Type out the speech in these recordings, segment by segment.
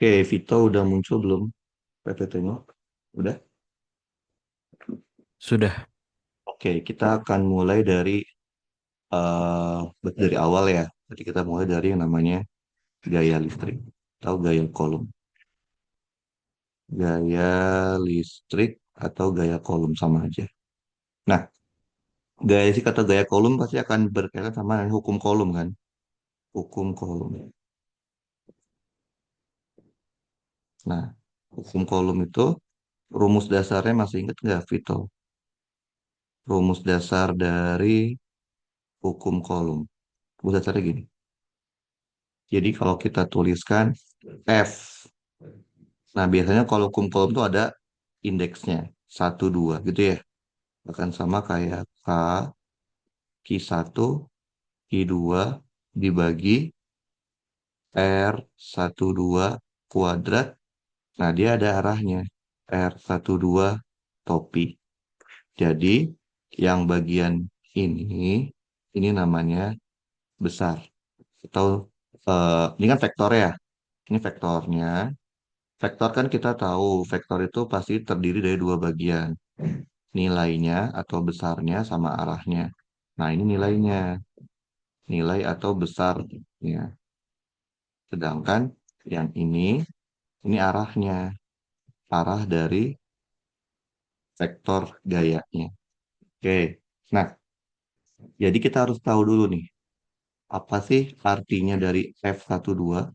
Oke, Vito udah muncul belum PPT-nya? Udah? Sudah. Oke, kita akan mulai dari awal ya. Jadi kita mulai dari yang namanya gaya listrik atau gaya kolom. Gaya listrik atau gaya kolom sama aja. Nah, gaya listrik atau gaya kolom pasti akan berkaitan sama hukum kolom kan? Hukum kolom. Nah, hukum kolom itu rumus dasarnya masih ingat nggak, Vito? Rumus dasar dari hukum kolom. Rumus dasarnya gini. Jadi kalau kita tuliskan F. Nah, biasanya kalau hukum kolom itu ada indeksnya. Satu 2 gitu ya. Akan sama kayak Q1, Q2 dibagi R12 kuadrat. Nah, dia ada arahnya. R12 topi. Jadi, yang bagian ini namanya besar. Atau, ini kan vektor ya. Ini vektornya. Vektor kan kita tahu, vektor itu pasti terdiri dari dua bagian. Nilainya atau besarnya sama arahnya. Nah, ini nilainya, nilai atau besarnya. Sedangkan yang ini arahnya, arah dari vektor gayanya. Oke, nah, jadi kita harus tahu dulu nih, apa sih artinya dari F12?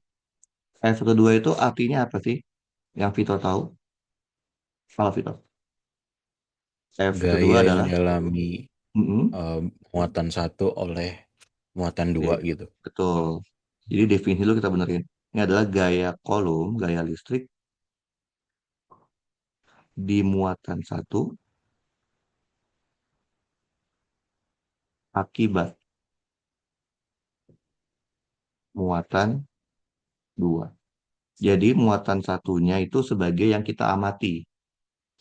F12 itu artinya apa sih? Yang Vito tahu? Kalau Vito. F12 Gaya yang adalah, dialami mm-mm. muatan satu oleh muatan Oke, dua gitu. betul. Jadi definisi dulu kita benerin. Ini adalah gaya kolom, gaya listrik di muatan satu akibat muatan dua. Jadi muatan satunya itu sebagai yang kita amati.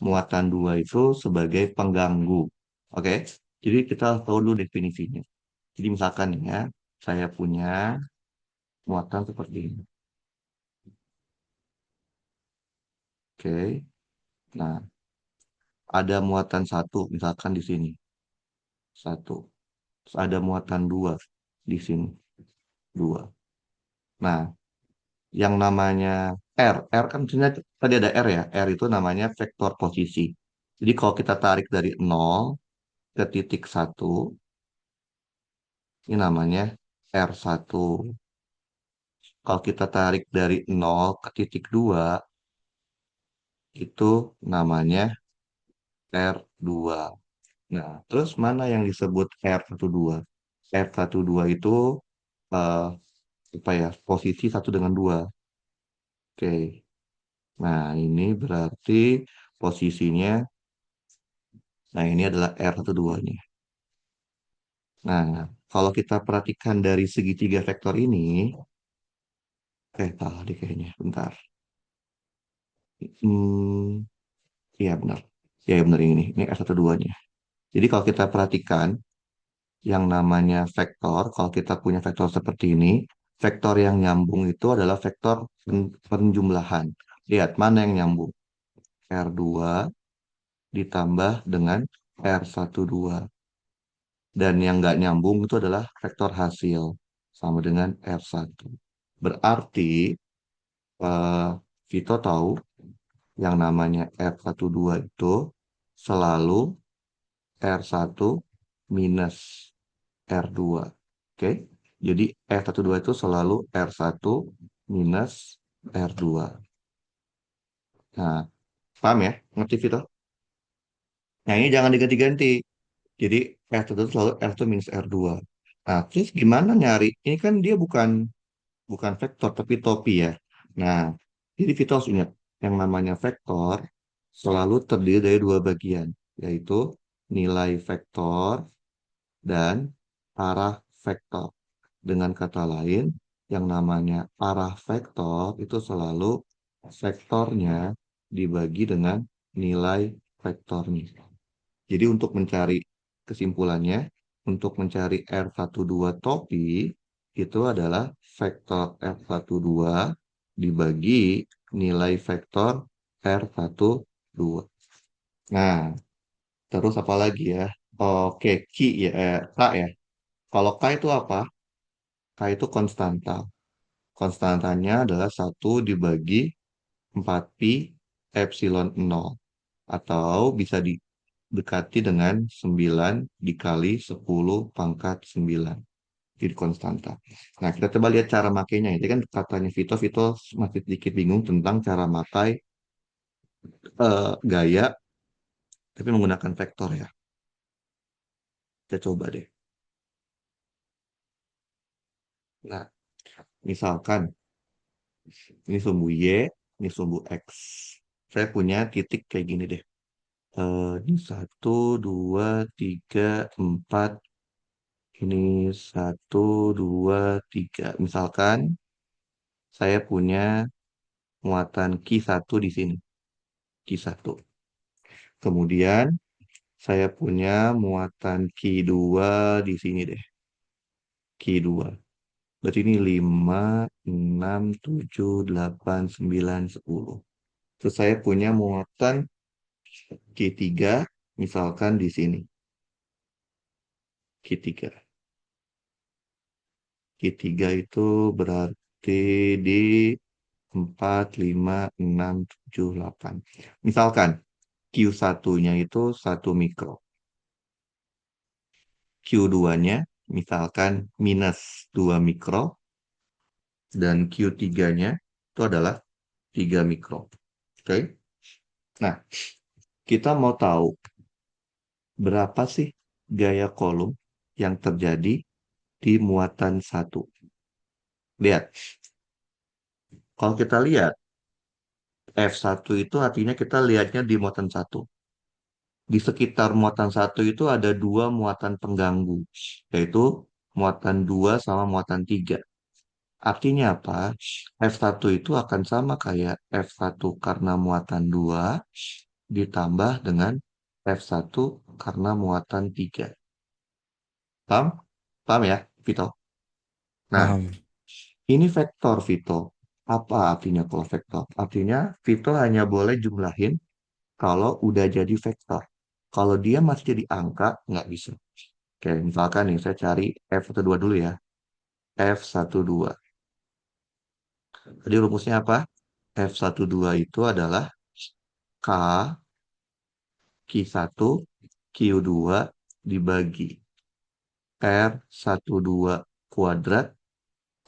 Muatan dua itu sebagai pengganggu. Oke? Jadi kita tahu dulu definisinya. Jadi misalkan ya, saya punya muatan seperti ini. Oke. Nah, ada muatan satu misalkan di sini. Satu. Terus ada muatan dua di sini. Dua. Nah, yang namanya R kan sebenarnya tadi ada R ya. R itu namanya vektor posisi. Jadi kalau kita tarik dari nol ke titik satu, ini namanya R1. Kalau kita tarik dari nol ke titik 2, itu namanya R2. Nah, terus mana yang disebut R12? R12 itu eh, apa ya? Posisi satu dengan dua. Oke. Nah, ini berarti posisinya, nah ini adalah R12-nya. Nah, kalau kita perhatikan dari segitiga vektor ini, salah deh kayaknya, bentar. Hmm, iya benar. Ya, benar ini R12-nya. Jadi kalau kita perhatikan, yang namanya vektor, kalau kita punya vektor seperti ini, vektor yang nyambung itu adalah vektor penjumlahan. Lihat, mana yang nyambung? R2 ditambah dengan R12. Dan yang nggak nyambung itu adalah vektor hasil, sama dengan R1. Berarti, eh, Vito tahu yang namanya R12 itu selalu R1 minus R2. Oke, jadi R12 itu selalu R1 minus R2. Nah, paham ya? Ngerti Vito? Nah, ini jangan diganti-ganti. Jadi R1 itu selalu R1 minus R2. Nah, terus gimana nyari? Ini kan dia bukan bukan vektor, tapi topi ya. Nah, jadi Vito harus ingat, yang namanya vektor selalu terdiri dari dua bagian, yaitu nilai vektor dan arah vektor. Dengan kata lain, yang namanya arah vektor itu selalu vektornya dibagi dengan nilai vektornya. Jadi untuk mencari kesimpulannya, untuk mencari R12 topi, itu adalah vektor R12 dibagi nilai vektor R1, 2. Nah, terus apa lagi ya? Oke, Ki ya, K ya. Kalau K itu apa? K itu konstanta. Konstantanya adalah 1 dibagi 4pi epsilon 0. Atau bisa didekati dengan 9 dikali 10 pangkat 9. Jadi konstanta. Nah, kita coba lihat cara makainya. Itu kan katanya Vito masih sedikit bingung tentang cara makai gaya, tapi menggunakan vektor ya. Kita coba deh. Nah, misalkan ini sumbu Y, ini sumbu X. Saya punya titik kayak gini deh. Ini 1, 2, 3, 4. Ini 1, 2, 3. Misalkan saya punya muatan Q1 di sini. Q1. Kemudian saya punya muatan Q2 di sini deh. Q2. Berarti ini 5, 6, 7, 8, 9, 10. Terus saya punya muatan Q3 misalkan di sini. Q3. Q3 itu berarti di 4, 5, 6, 7, 8. Misalkan Q1-nya itu 1 mikro. Q2-nya misalkan minus 2 mikro. Dan Q3-nya itu adalah 3 mikro. Oke. Nah, kita mau tahu berapa sih gaya kolom yang terjadi di muatan satu. Lihat, kalau kita lihat F1 itu artinya kita lihatnya di muatan satu. Di sekitar muatan satu itu ada dua muatan pengganggu, yaitu muatan 2 sama muatan 3. Artinya apa? F1 itu akan sama kayak F1 karena muatan 2 ditambah dengan F1 karena muatan 3. Paham? Paham ya, Vito? Nah, Paham. ini vektor, Vito. Apa artinya kalau vektor? Artinya Vito hanya boleh jumlahin kalau udah jadi vektor. Kalau dia masih jadi angka, nggak bisa. Oke, misalkan nih, saya cari F12 dulu ya. F12. Jadi rumusnya apa? F12 itu adalah K, Q1, Q2 dibagi R12 kuadrat,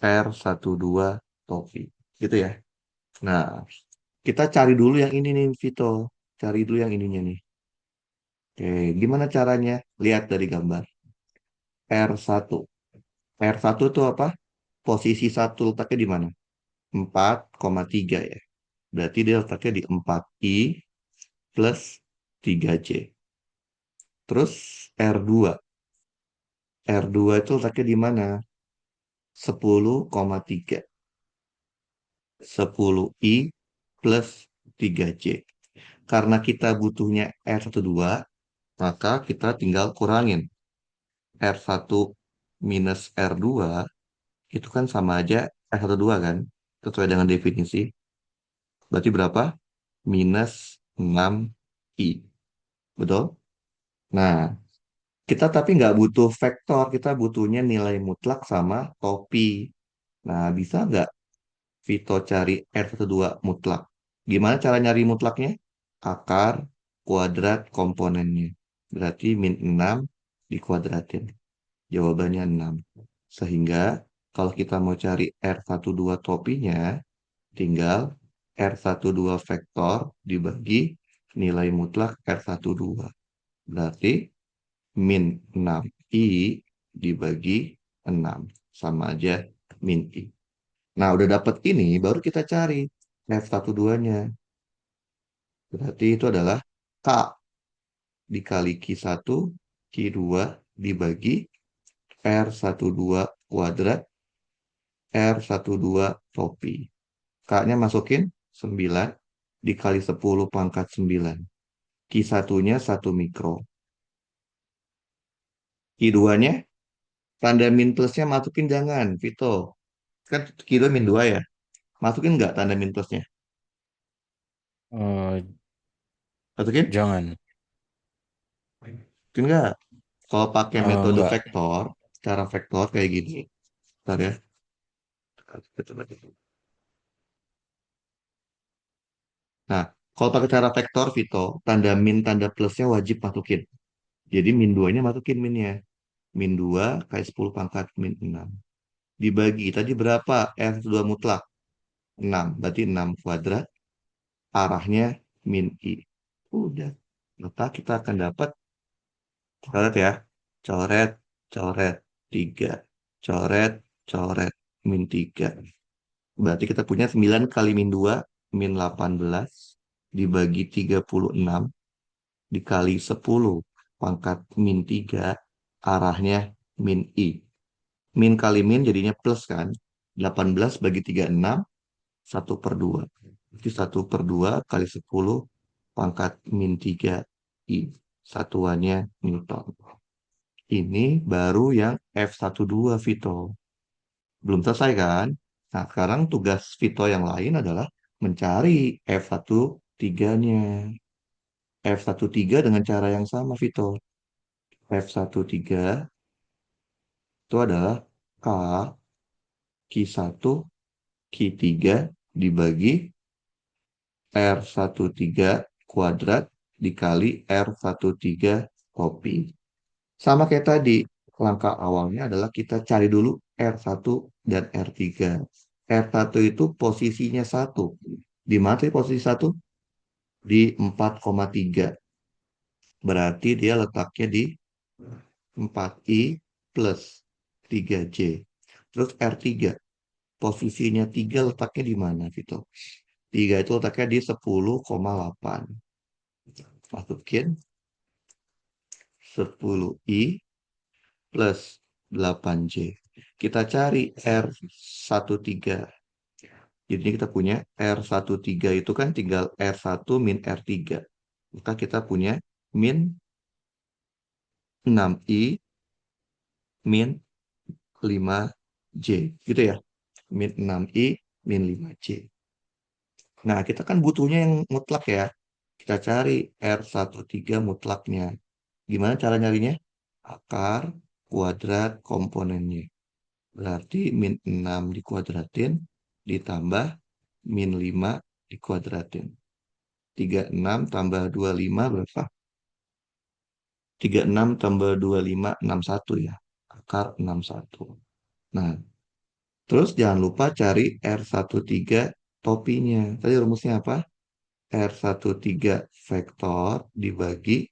R12 topi. Gitu ya. Nah, kita cari dulu yang ini nih, Vito. Cari dulu yang ininya nih. Oke, gimana caranya? Lihat dari gambar. R1. R1 itu apa? Posisi satu letaknya di mana? 4,3 ya. Berarti dia letaknya di 4i plus 3c. Terus R2. R2 itu letaknya di mana? 10,3. 10i plus 3c. Karena kita butuhnya R12, maka kita tinggal kurangin. R1 minus R2 itu kan sama aja R12 kan? Sesuai dengan definisi. Berarti berapa? Minus 6i. Betul? Nah, kita tapi nggak butuh vektor, kita butuhnya nilai mutlak sama topi. Nah, bisa nggak Vito cari R12 mutlak? Gimana cara nyari mutlaknya? Akar kuadrat komponennya. Berarti min 6 dikuadratin. Jawabannya 6. Sehingga kalau kita mau cari R12 topinya, tinggal R12 vektor dibagi nilai mutlak R12. Berarti min 6i dibagi 6. Sama aja min i. Nah, udah dapet ini, baru kita cari F12-nya. Berarti itu adalah K dikali Q1, Q2 dibagi R12 kuadrat, R12 topi. K-nya masukin 9 dikali 10 pangkat 9. Q1-nya 1 mikro. Q2-nya, tanda min plusnya masukin jangan, Vito. Kan Q2 min 2 ya. Masukin nggak tanda min plusnya? Eh, Masukin? jangan. Masukin nggak? Kalau pakai metode Enggak. vektor, cara vektor kayak gini. Bentar ya. Nah, kalau pakai cara vektor, Vito, tanda min, tanda plusnya wajib masukin. Jadi min 2-nya masukin minnya. Min 2 kali 10 pangkat min 6. Dibagi, tadi berapa? R2 mutlak. 6. Berarti 6 kuadrat. Arahnya min I. Udah. Maka kita akan dapat, coret ya. Coret, coret. 3. Coret, coret. Min 3. Berarti kita punya 9 kali min 2, min 18. Dibagi 36. Dikali 10 pangkat min 3, arahnya min I. Min kali min jadinya plus kan. 18 bagi 3, 6. 1/2. Jadi 1/2 kali 10 pangkat min 3 I. Satuannya Newton. Ini baru yang F12 Vito. Belum selesai kan? Nah, sekarang tugas Vito yang lain adalah mencari F13-nya. F13 dengan cara yang sama, Vito. F13 itu adalah K, Q1, Q3 dibagi R13 kuadrat dikali R13 kopi. Sama kayak tadi, langkah awalnya adalah kita cari dulu R1 dan R3. R1 itu posisinya 1. Di mana sih posisi 1? Di 4,3. Berarti dia letaknya di 4I plus 3J. Terus R3. Posisinya 3 letaknya di mana, Vito? 3 itu letaknya di 10,8. Masukin 10I plus 8J. Kita cari R13. Jadi kita punya R13 itu kan tinggal R1 min R3. Maka kita punya min 6I min 5J. Gitu ya. Min 6I min 5J. Nah, kita kan butuhnya yang mutlak ya. Kita cari R13 mutlaknya. Gimana cara nyarinya? Akar kuadrat komponennya. Berarti min 6 dikuadratin ditambah min 5 dikuadratin. 36 tambah 25 berapa? 36 tambah 25, 61 ya. Akar 61. Nah, terus jangan lupa cari R13 topinya. Tadi rumusnya apa? R13 vektor dibagi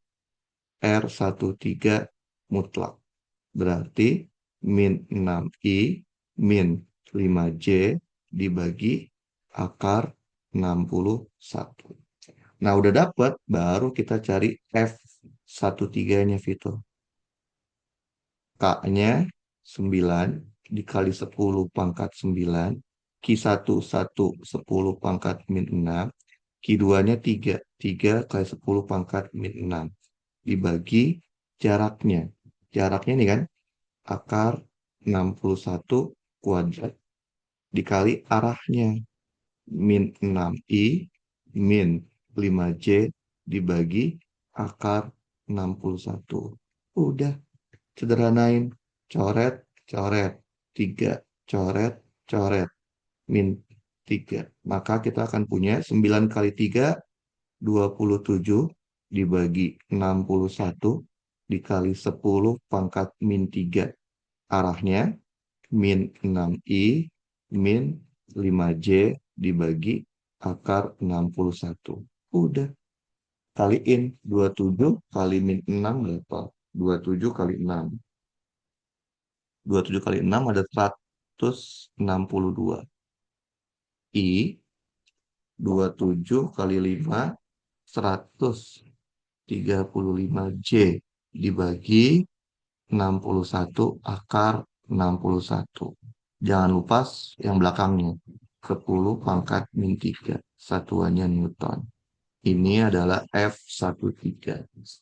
R13 mutlak. Berarti min 6I min 5J dibagi akar 61. Nah, udah dapat, baru kita cari F13-nya, Vito. K-nya 9 dikali 10 pangkat 9. Q1 1 10 pangkat min 6. Q2-nya 3. 3 kali 10 pangkat min 6. Dibagi jaraknya. Jaraknya ini kan akar 61 kuadrat dikali arahnya. Min 6I min 5J dibagi akar 61. Udah, sederhanain. Coret, coret. 3, coret, coret. Min 3. Maka kita akan punya 9 kali 3, 27 dibagi 61 dikali 10 pangkat min 3. Arahnya min 6I min 5J dibagi akar 61. Udah. Kaliin 27 kali min 6 berapa? 27 kali 6. 27 kali 6 ada 162. I 27 kali 5 135J dibagi 61 akar 61. Jangan lupa yang belakangnya. 10 pangkat min 3. Satuannya Newton. Ini adalah F13.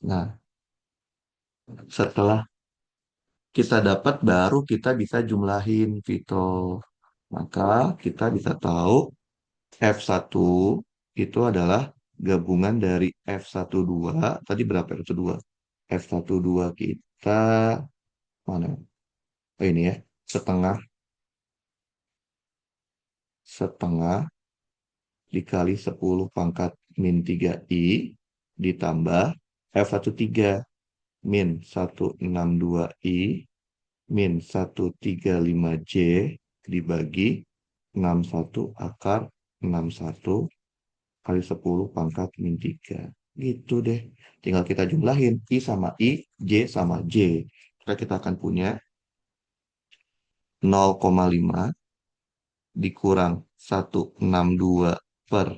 Nah, setelah kita dapat baru kita bisa jumlahin, Vito. Maka kita bisa tahu F1 itu adalah gabungan dari F12. Tadi berapa F12? F12 kita mana? Oh ini ya, setengah setengah dikali 10 pangkat min 3i ditambah F13 min 162i min 135J dibagi 61 akar 61 kali 10 pangkat min 3. Gitu deh. Tinggal kita jumlahin I sama I, J sama J. Maka kita akan punya 0,5 dikurang 162 per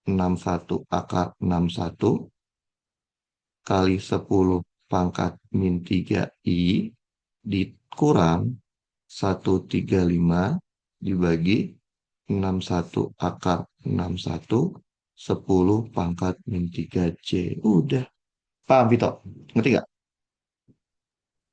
61 akar 61 kali 10 pangkat min 3i dikurang 135 dibagi 61 akar 61 10 pangkat min 3J. Udah. Paham, Vito? Ngerti nggak?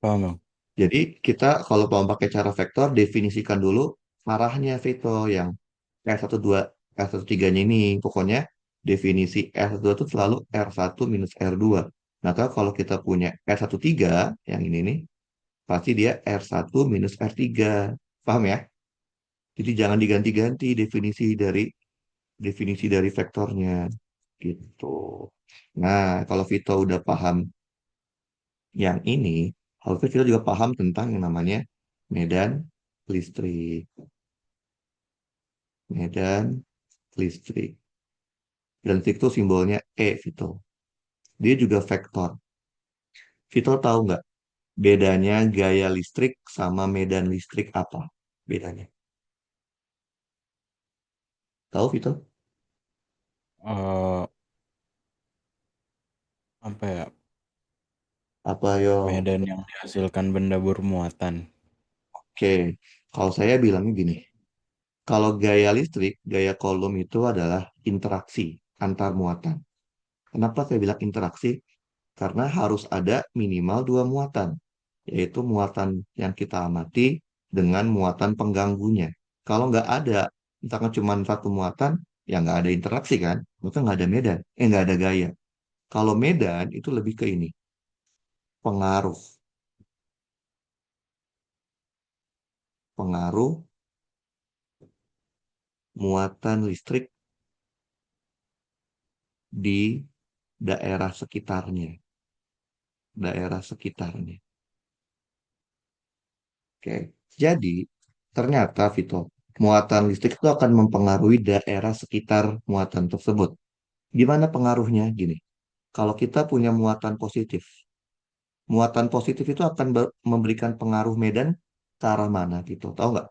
Paham, Bang? Jadi kita kalau mau pakai cara vektor, definisikan dulu arahnya, Vito, yang R12, R13-nya ini. Pokoknya definisi R12 itu selalu R1 minus R2. Nah, kalau kita punya R13, yang ini nih, pasti dia R1 minus R3. Paham ya? Jadi jangan diganti-ganti definisi dari vektornya gitu. Nah, kalau Vito udah paham yang ini, harusnya kita juga paham tentang yang namanya medan listrik. Medan listrik. Medan listrik itu simbolnya E, Vito. Dia juga vektor. Vito tahu nggak bedanya gaya listrik sama medan listrik apa? Bedanya. Tahu, Vito? Eh, apa ya? Apa yo? Medan yang dihasilkan benda bermuatan. Oke, kalau saya bilangnya gini. Kalau gaya listrik, gaya Coulomb itu adalah interaksi antar muatan. Kenapa saya bilang interaksi? Karena harus ada minimal dua muatan, yaitu muatan yang kita amati dengan muatan pengganggunya. Kalau nggak ada, misalkan cuma satu muatan, ya nggak ada interaksi kan? Maka nggak ada medan, nggak ada gaya. Kalau medan itu lebih ke ini, pengaruh, pengaruh muatan listrik di daerah sekitarnya, daerah sekitarnya. Oke, jadi ternyata Vito, muatan listrik itu akan mempengaruhi daerah sekitar muatan tersebut. Gimana pengaruhnya? Gini, kalau kita punya muatan positif itu akan memberikan pengaruh medan ke arah mana gitu, tahu nggak?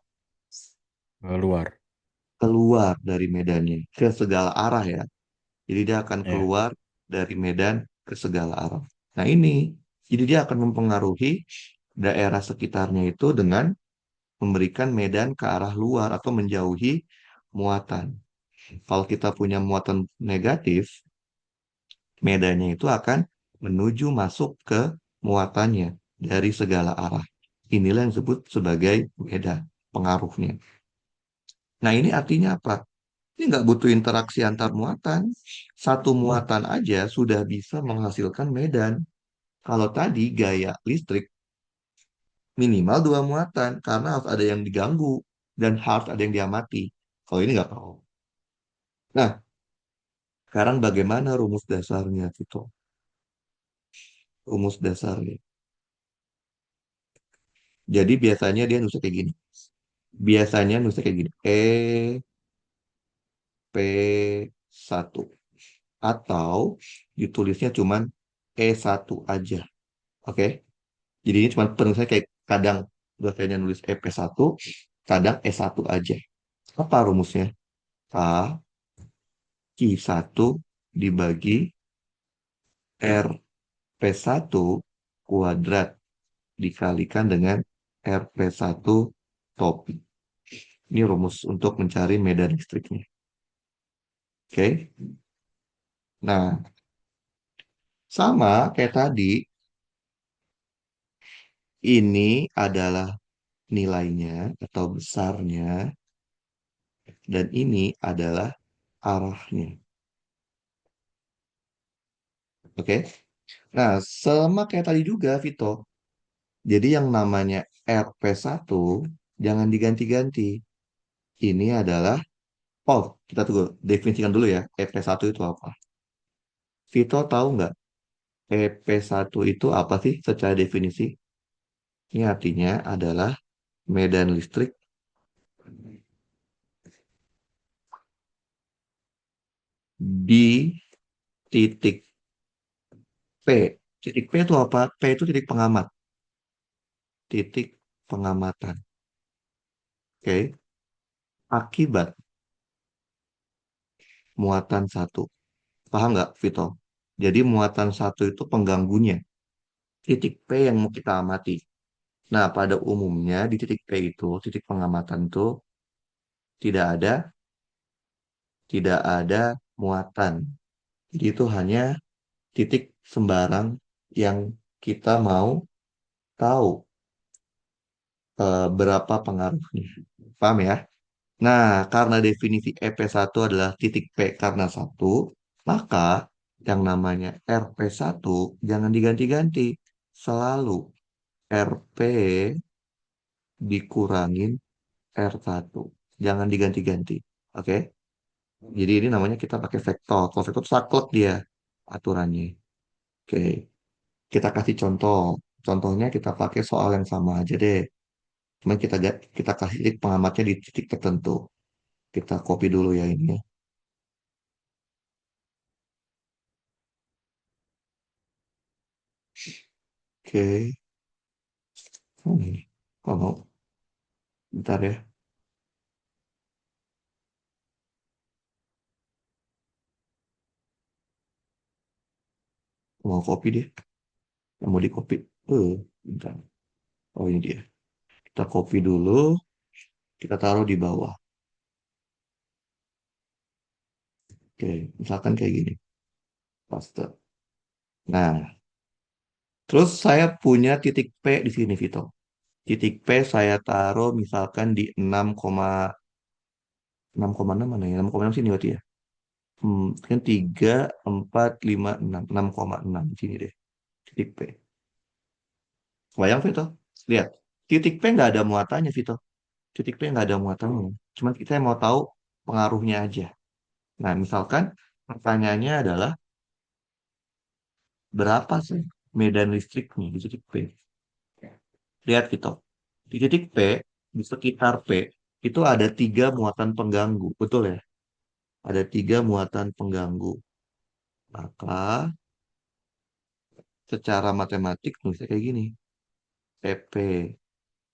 Luar. Keluar dari medannya ke segala arah ya. Jadi dia akan Ya. keluar dari medan ke segala arah. Nah ini, jadi dia akan mempengaruhi daerah sekitarnya itu dengan memberikan medan ke arah luar atau menjauhi muatan. Kalau kita punya muatan negatif, medannya itu akan menuju masuk ke muatannya dari segala arah. Inilah yang disebut sebagai medan pengaruhnya. Nah, ini artinya apa? Ini nggak butuh interaksi antar muatan. Satu muatan aja sudah bisa menghasilkan medan. Kalau tadi gaya listrik minimal dua muatan karena harus ada yang diganggu dan harus ada yang diamati. Kalau ini nggak tahu. Nah, sekarang bagaimana rumus dasarnya, Tito? Rumus dasarnya. Jadi biasanya dia nulis kayak gini. Biasanya nulis kayak gini. EP1. Atau ditulisnya cuman E1 aja. Oke? Jadi ini cuma penulisannya kayak kadang dosennya nulis EP1, kadang E1 aja. Apa rumusnya? A Q1 dibagi RP1 kuadrat dikalikan dengan RP1 topi. Ini rumus untuk mencari medan listriknya. Oke. Nah, sama kayak tadi, ini adalah nilainya atau besarnya. Dan ini adalah arahnya. Oke? Nah, sama kayak tadi juga, Vito. Jadi yang namanya RP1 jangan diganti-ganti. Ini adalah, oh, kita tunggu, definisikan dulu ya, EP1 itu apa? Vito tahu nggak EP1 itu apa sih secara definisi? Ini artinya adalah medan listrik di titik P. Titik P itu apa? P itu titik pengamat. Titik pengamatan. Oke. Akibat muatan satu. Paham nggak, Vito? Jadi muatan satu itu pengganggunya. Titik P yang mau kita amati. Nah, pada umumnya di titik P itu, titik pengamatan itu tidak ada tidak ada muatan. Jadi itu hanya titik sembarang yang kita mau tahu berapa pengaruhnya. Paham ya? Nah, karena definisi EP1 adalah titik P karena satu, maka yang namanya RP1 jangan diganti-ganti. Selalu RP dikurangin R1. Jangan diganti-ganti. Oke? Jadi ini namanya kita pakai vektor. Kalau vektor saklek dia aturannya. Oke. Kita kasih contoh. Contohnya kita pakai soal yang sama aja deh. Cuman kita kasih titik pengamatnya di titik tertentu. Kita copy dulu ya ini. Oke. Oh, ini. Oh, mau. Bentar ya. Mau copy deh. Yang mau di copy. Bentar. Oh, ini dia. Kita copy dulu. Kita taruh di bawah. Oke. Misalkan kayak gini. Paste. Nah, terus saya punya titik P di sini, Vito. Titik P saya taruh misalkan di 6,6 mana ya? 6,6 sini berarti ya. Kan 3, 4, 5, 6. 6,6 di sini deh. Titik P. Bayang, Vito? Lihat. Titik P nggak ada muatannya, Vito. Titik P nggak ada muatannya. Cuma kita mau tahu pengaruhnya aja. Nah, misalkan pertanyaannya adalah berapa sih medan listriknya di titik P? Lihat, Vito. Di titik P, di sekitar P, itu ada 3 muatan pengganggu. Betul ya? Ada 3 muatan pengganggu. Maka secara matematik nulisnya kayak gini. PP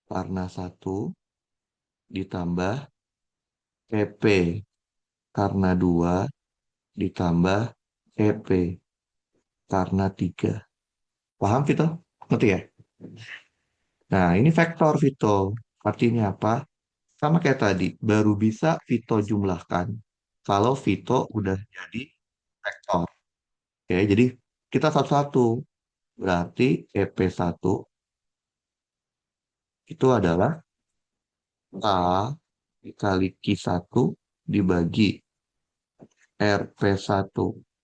karena satu ditambah PP karena 2 ditambah PP karena 3. Paham, Vito? Ngerti ya? Nah, ini vektor, Vito. Artinya apa? Sama kayak tadi, baru bisa Vito jumlahkan kalau Vito udah jadi vektor. Oke, jadi kita satu-satu. Berarti EP1 itu adalah A dikali Q1 dibagi RP1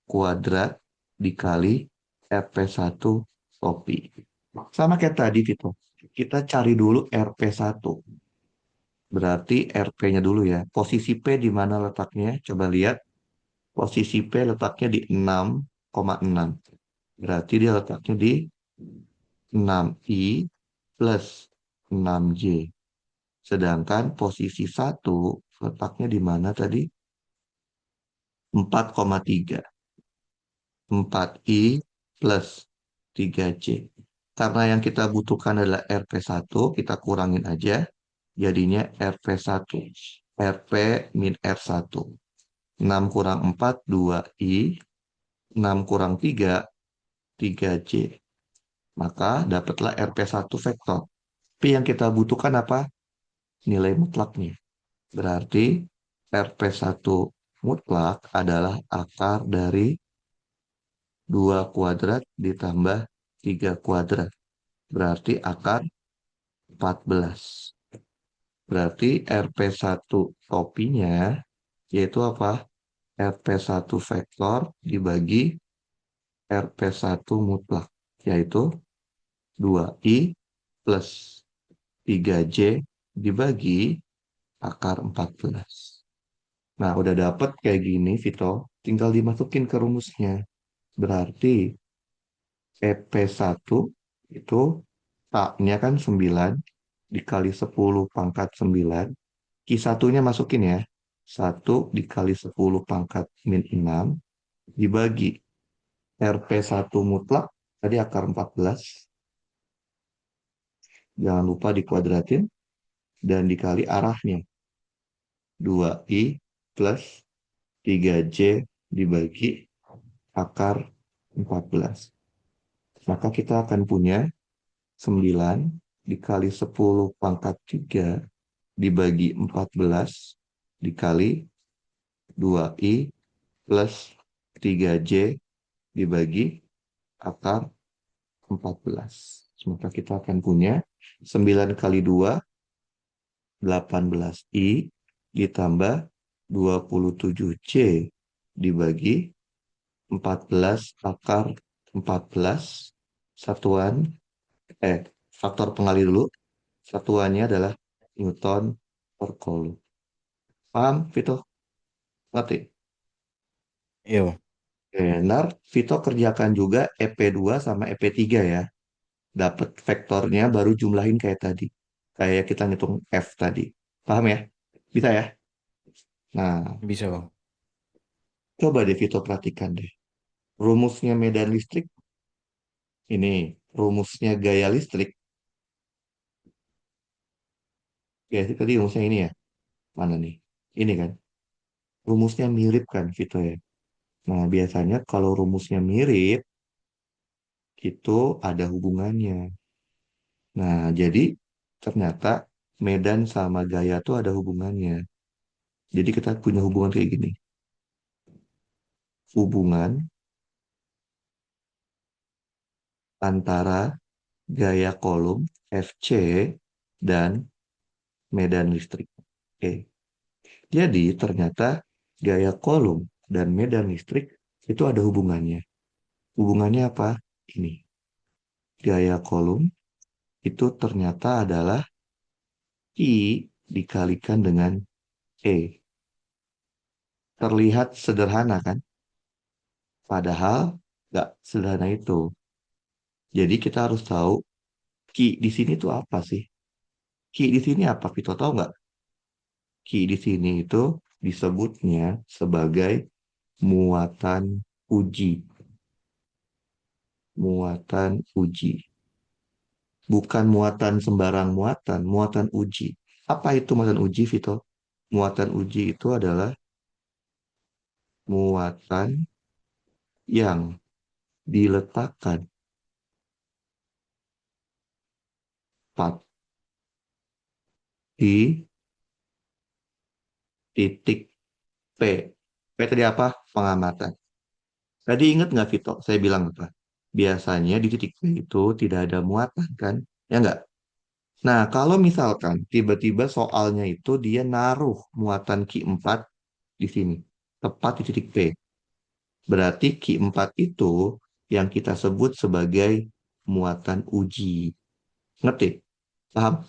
kuadrat dikali RP1 kopi. Sama kayak tadi, Vito. Kita cari dulu RP1. Berarti RP-nya dulu ya. Posisi P di mana letaknya? Coba lihat. Posisi P letaknya di 6,6. Berarti dia letaknya di 6I plus 6J. Sedangkan posisi 1 letaknya di mana tadi? 4,3. 4I plus 3J. Karena yang kita butuhkan adalah RP1, kita kurangin aja. Jadinya RP1. RP min R1. 6 kurang 4, 2I. 6 kurang 3, 3J. Maka dapatlah RP1 vektor. Tapi yang kita butuhkan apa? Nilai mutlaknya. Berarti RP1 mutlak adalah akar dari 2 kuadrat ditambah 3 kuadrat. Berarti akar 14. Berarti RP1 topinya yaitu apa? RP1 vektor dibagi RP1 mutlak, yaitu 2i plus 3j dibagi akar 14. Nah, udah dapet kayak gini, Vito. Tinggal dimasukin ke rumusnya. Berarti EP1 itu taknya kan 9 dikali 10 pangkat 9. Q1-nya masukin ya. 1 dikali 10 pangkat min 6 dibagi RP1 mutlak tadi akar 14. Jangan lupa dikuadratin dan dikali arahnya. 2i plus 3j dibagi akar 14. Maka kita akan punya 9 dikali 10 pangkat 3 dibagi 14 dikali 2i plus 3j dibagi akar 14. Maka kita akan punya 9 kali 2, 18i ditambah 27c dibagi 14 akar 14 satuan faktor pengali dulu. Satuannya adalah Newton per Coulomb. Paham, Vito? Ngerti? Iya. Benar, Vito kerjakan juga EP2 sama EP3 ya. Dapat vektornya baru jumlahin kayak tadi. Kayak kita ngitung F tadi. Paham ya? Bisa ya? Nah, Bisa bang. coba deh Vito perhatikan deh. Rumusnya medan listrik, ini rumusnya gaya listrik. Ya, tadi rumusnya ini ya. Mana nih? Ini kan. Rumusnya mirip kan, Vito ya? Nah, biasanya kalau rumusnya mirip, itu ada hubungannya. Nah, jadi ternyata medan sama gaya tuh ada hubungannya. Jadi kita punya hubungan kayak gini. Hubungan antara gaya kolom FC dan medan listrik E. Jadi ternyata gaya kolom dan medan listrik itu ada hubungannya. Hubungannya apa? Ini. Gaya kolom itu ternyata adalah I dikalikan dengan E. Terlihat sederhana kan? Padahal nggak sederhana itu. Jadi kita harus tahu Ki di sini tuh apa sih? Ki di sini apa? Vito tahu nggak? Ki di sini itu disebutnya sebagai muatan uji. Muatan uji. Bukan muatan sembarang muatan, muatan uji. Apa itu muatan uji, Vito? Muatan uji itu adalah muatan yang diletakkan tepat di titik P. P tadi apa? Pengamatan. Tadi ingat nggak, Vito? Saya bilang apa? Biasanya di titik P itu tidak ada muatan, kan? Ya nggak? Nah, kalau misalkan tiba-tiba soalnya itu dia naruh muatan Q4 di sini, tepat di titik P. Berarti Q4 itu yang kita sebut sebagai muatan uji. Ngerti? Paham?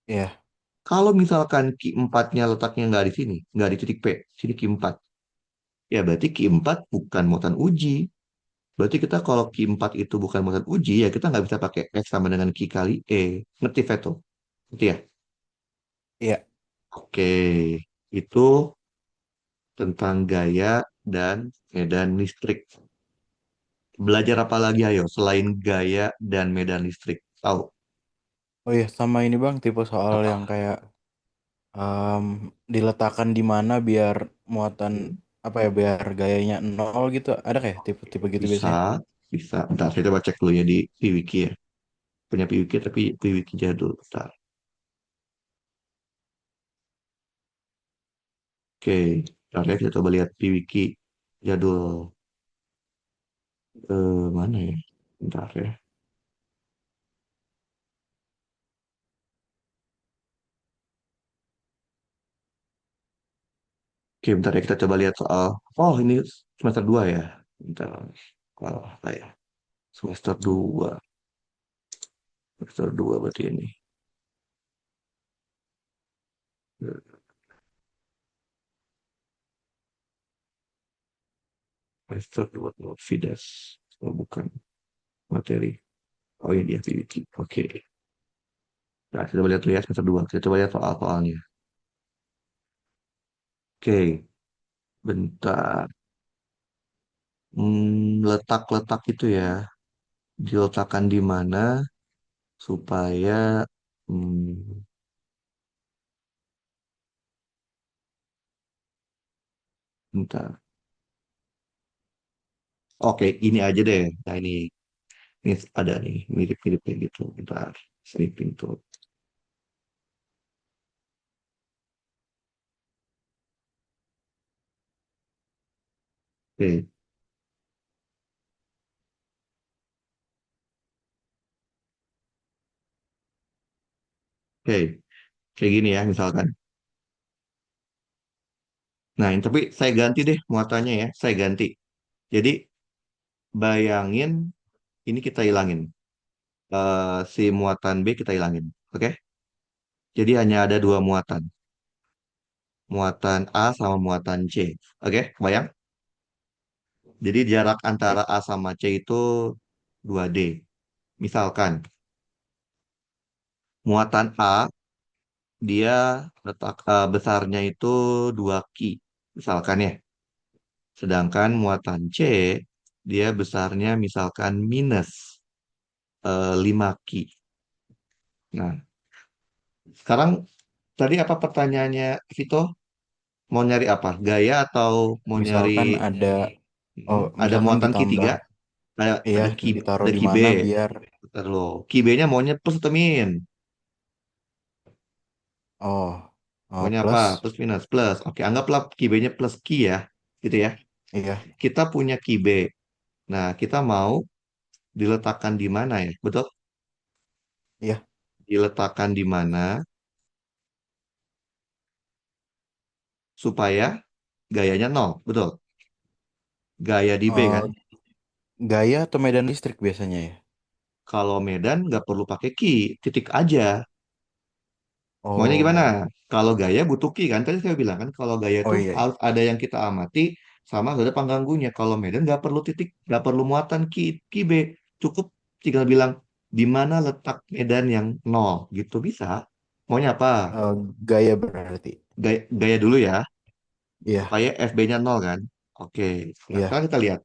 Iya. Kalau misalkan Q4-nya letaknya nggak di sini, nggak di titik P, sini Q4. Ya berarti Q4 bukan muatan uji. Berarti kita kalau Q4 itu bukan muatan uji, ya kita nggak bisa pakai X sama dengan Q kali E. Ngerti, Veto? Ngerti ya? Iya. Oke, itu tentang gaya dan medan listrik. Belajar apa lagi ayo selain gaya dan medan listrik? Tahu Oh iya, sama ini bang, tipe soal yang apa? kayak em, diletakkan di mana biar muatan Hmm, apa ya, biar gayanya nol gitu. Ada kayak tipe-tipe gitu bisa, biasanya? bisa. Bentar, saya coba cek dulu ya di Piwiki ya. Punya Piwiki tapi Piwiki jadul. Bentar. Oke, bentar ya kita coba lihat Piwiki jadul. Mana ya? Bentar ya. Oke, bentar ya kita coba lihat soal. Oh, ini semester 2 ya. Bentar. Kalau apa ya? Semester 2. Semester 2 berarti ini. Semester 2 Fides. Oh, bukan materi. Oh, ini dia PPT. Oke. Nah, kita coba lihat dulu ya semester 2. Kita coba lihat soal-soalnya. Oke, bentar. Letak-letak itu ya. Diletakkan di mana supaya bentar. Oke, ini aja deh. Nah, ini ada nih mirip-mirip kayak gitu. Bentar. Sleeping tuh. Oke, oke. Kayak gini ya misalkan. Nah, ini, tapi saya ganti deh muatannya ya. Saya ganti. Jadi bayangin ini kita hilangin. Si muatan B kita hilangin. Oke? Jadi hanya ada dua muatan. Muatan A sama muatan C. Oke? Bayang? Jadi jarak antara Oke. A sama C itu 2D. Misalkan muatan A dia besarnya itu 2 ki. Misalkan ya. Sedangkan muatan C dia besarnya misalkan minus 5 ki. Nah, sekarang tadi apa pertanyaannya Vito? Mau nyari apa? Gaya atau mau nyari Misalkan ada, oh ada misalkan muatan ki ditambah, tiga? ya Ada ki ditaruh ada di ki B. mana biar, Bentar lo. Ki B-nya maunya plus atau min? oh, oh Maunya apa? plus, Plus minus plus. Oke, anggaplah ki B-nya plus ki ya. Gitu ya. iya, Kita punya ki B. Nah, kita mau diletakkan di mana ya? Betul? iya, Diletakkan di mana supaya gayanya nol. Betul? Gaya di B oh kan? gaya atau medan listrik biasanya ya? Kalau Medan nggak perlu pakai ki, titik aja. Maunya gimana? Oh, Kalau gaya butuh ki kan? Tadi saya bilang kan kalau gaya oh itu iya, harus ada yang kita amati sama ada pengganggunya. Kalau Medan nggak perlu titik, nggak perlu muatan ki B. Cukup tinggal bilang di mana letak Medan yang nol gitu bisa. Maunya apa? eh, gaya berarti, Gaya dulu ya iya, supaya FB-nya nol kan? Oke. Nah iya, sekarang kita lihat.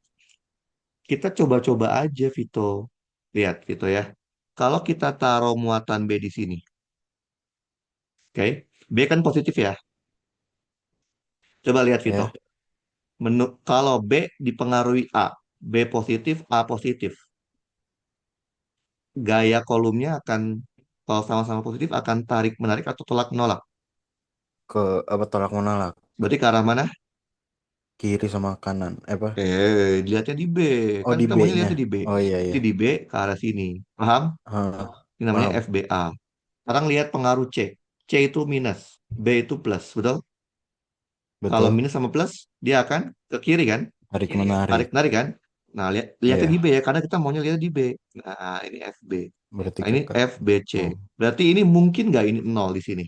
Kita coba-coba aja Vito. Lihat Vito ya. Kalau kita taruh muatan B di sini, oke? B kan positif ya. Coba lihat Vito. ya, Kalau B dipengaruhi A, B positif, A positif, gaya kolomnya akan, kalau sama-sama positif, akan tarik menarik atau tolak menolak. ke apa tolak menolak, Berarti ke arah mana? kiri sama kanan, apa? Dilihatnya di B. Oh Kan di kita maunya B-nya, lihatnya di B. oh iya Berarti iya, di B ke arah sini. Paham? Ini namanya paham, FBA. Sekarang lihat pengaruh C. C itu minus, B itu plus, betul? Kalau betul, minus sama plus, dia akan ke kiri kan? tarik Tarik menarik, narik kan? Nah, lihatnya di iya, B ya, karena kita maunya lihat di B. Nah, ini FB. berarti Nah, ke ini FBC. oh, Berarti ini mungkin nggak ini nol di sini?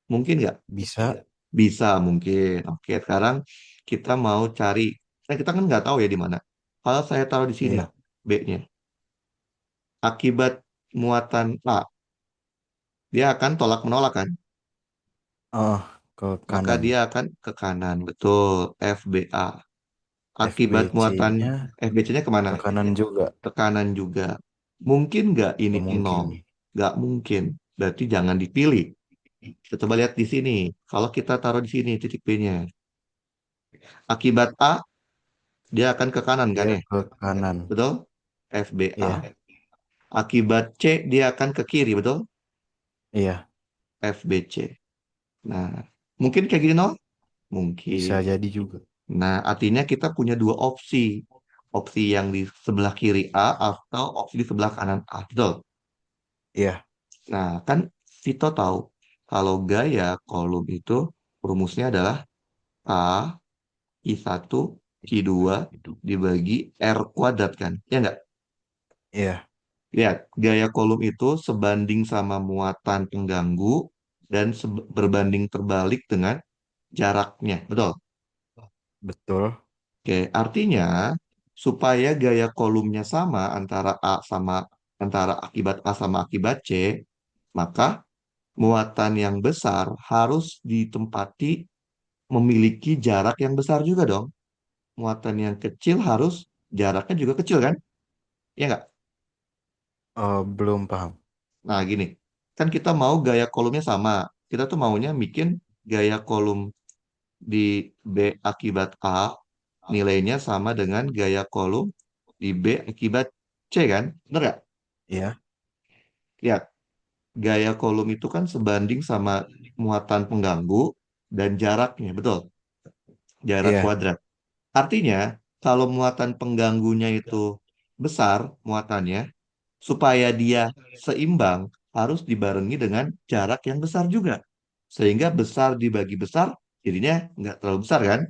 Mungkin nggak? bisa, Bisa mungkin. Oke, sekarang kita mau cari. Nah, kita kan nggak tahu ya di mana. Kalau saya taruh di sini, iya, B-nya. Akibat muatan A, dia akan tolak menolak kan? oh ke Maka kanan, dia akan ke kanan. Betul, FBA. Akibat muatan FBC-nya FBC-nya kemana? ke kanan juga, Ke kanan juga. Mungkin nggak ini gak mungkin, nol? Nggak mungkin. Berarti jangan dipilih. Kita coba lihat di sini. Kalau kita taruh di sini titik B-nya. Akibat A, dia akan ke kanan kan dia ya? ke kanan, Betul? FBA. iya, Akibat C, dia akan ke kiri, betul? iya, FBC. Nah, mungkin kayak gini nol? bisa Mungkin. jadi juga, Nah, artinya kita punya dua opsi. Opsi yang di sebelah kiri A atau opsi di sebelah kanan A. Betul? iya, Nah, kan Vito tahu kalau gaya kolom itu rumusnya adalah K I1 Q2 dibagi R kuadrat kan? Ya nggak? Iya, Lihat, gaya kolom itu sebanding sama muatan pengganggu dan berbanding terbalik dengan jaraknya. Betul? betul. Oke, artinya supaya gaya kolomnya sama antara akibat A sama akibat C, maka muatan yang besar harus ditempati memiliki jarak yang besar juga dong. Muatan yang kecil harus jaraknya juga kecil kan? Ya nggak? Belum paham. Nah, gini, kan kita mau gaya kolomnya sama. Kita tuh maunya bikin gaya kolom di B akibat A nilainya sama dengan gaya kolom di B akibat C kan? Bener nggak? Iya, Lihat, gaya kolom itu kan sebanding sama muatan pengganggu dan jaraknya, betul? Jarak iya. kuadrat. Artinya, kalau muatan pengganggunya itu besar muatannya, supaya dia seimbang, harus dibarengi dengan jarak yang besar juga. Sehingga besar dibagi besar, jadinya nggak terlalu besar kan?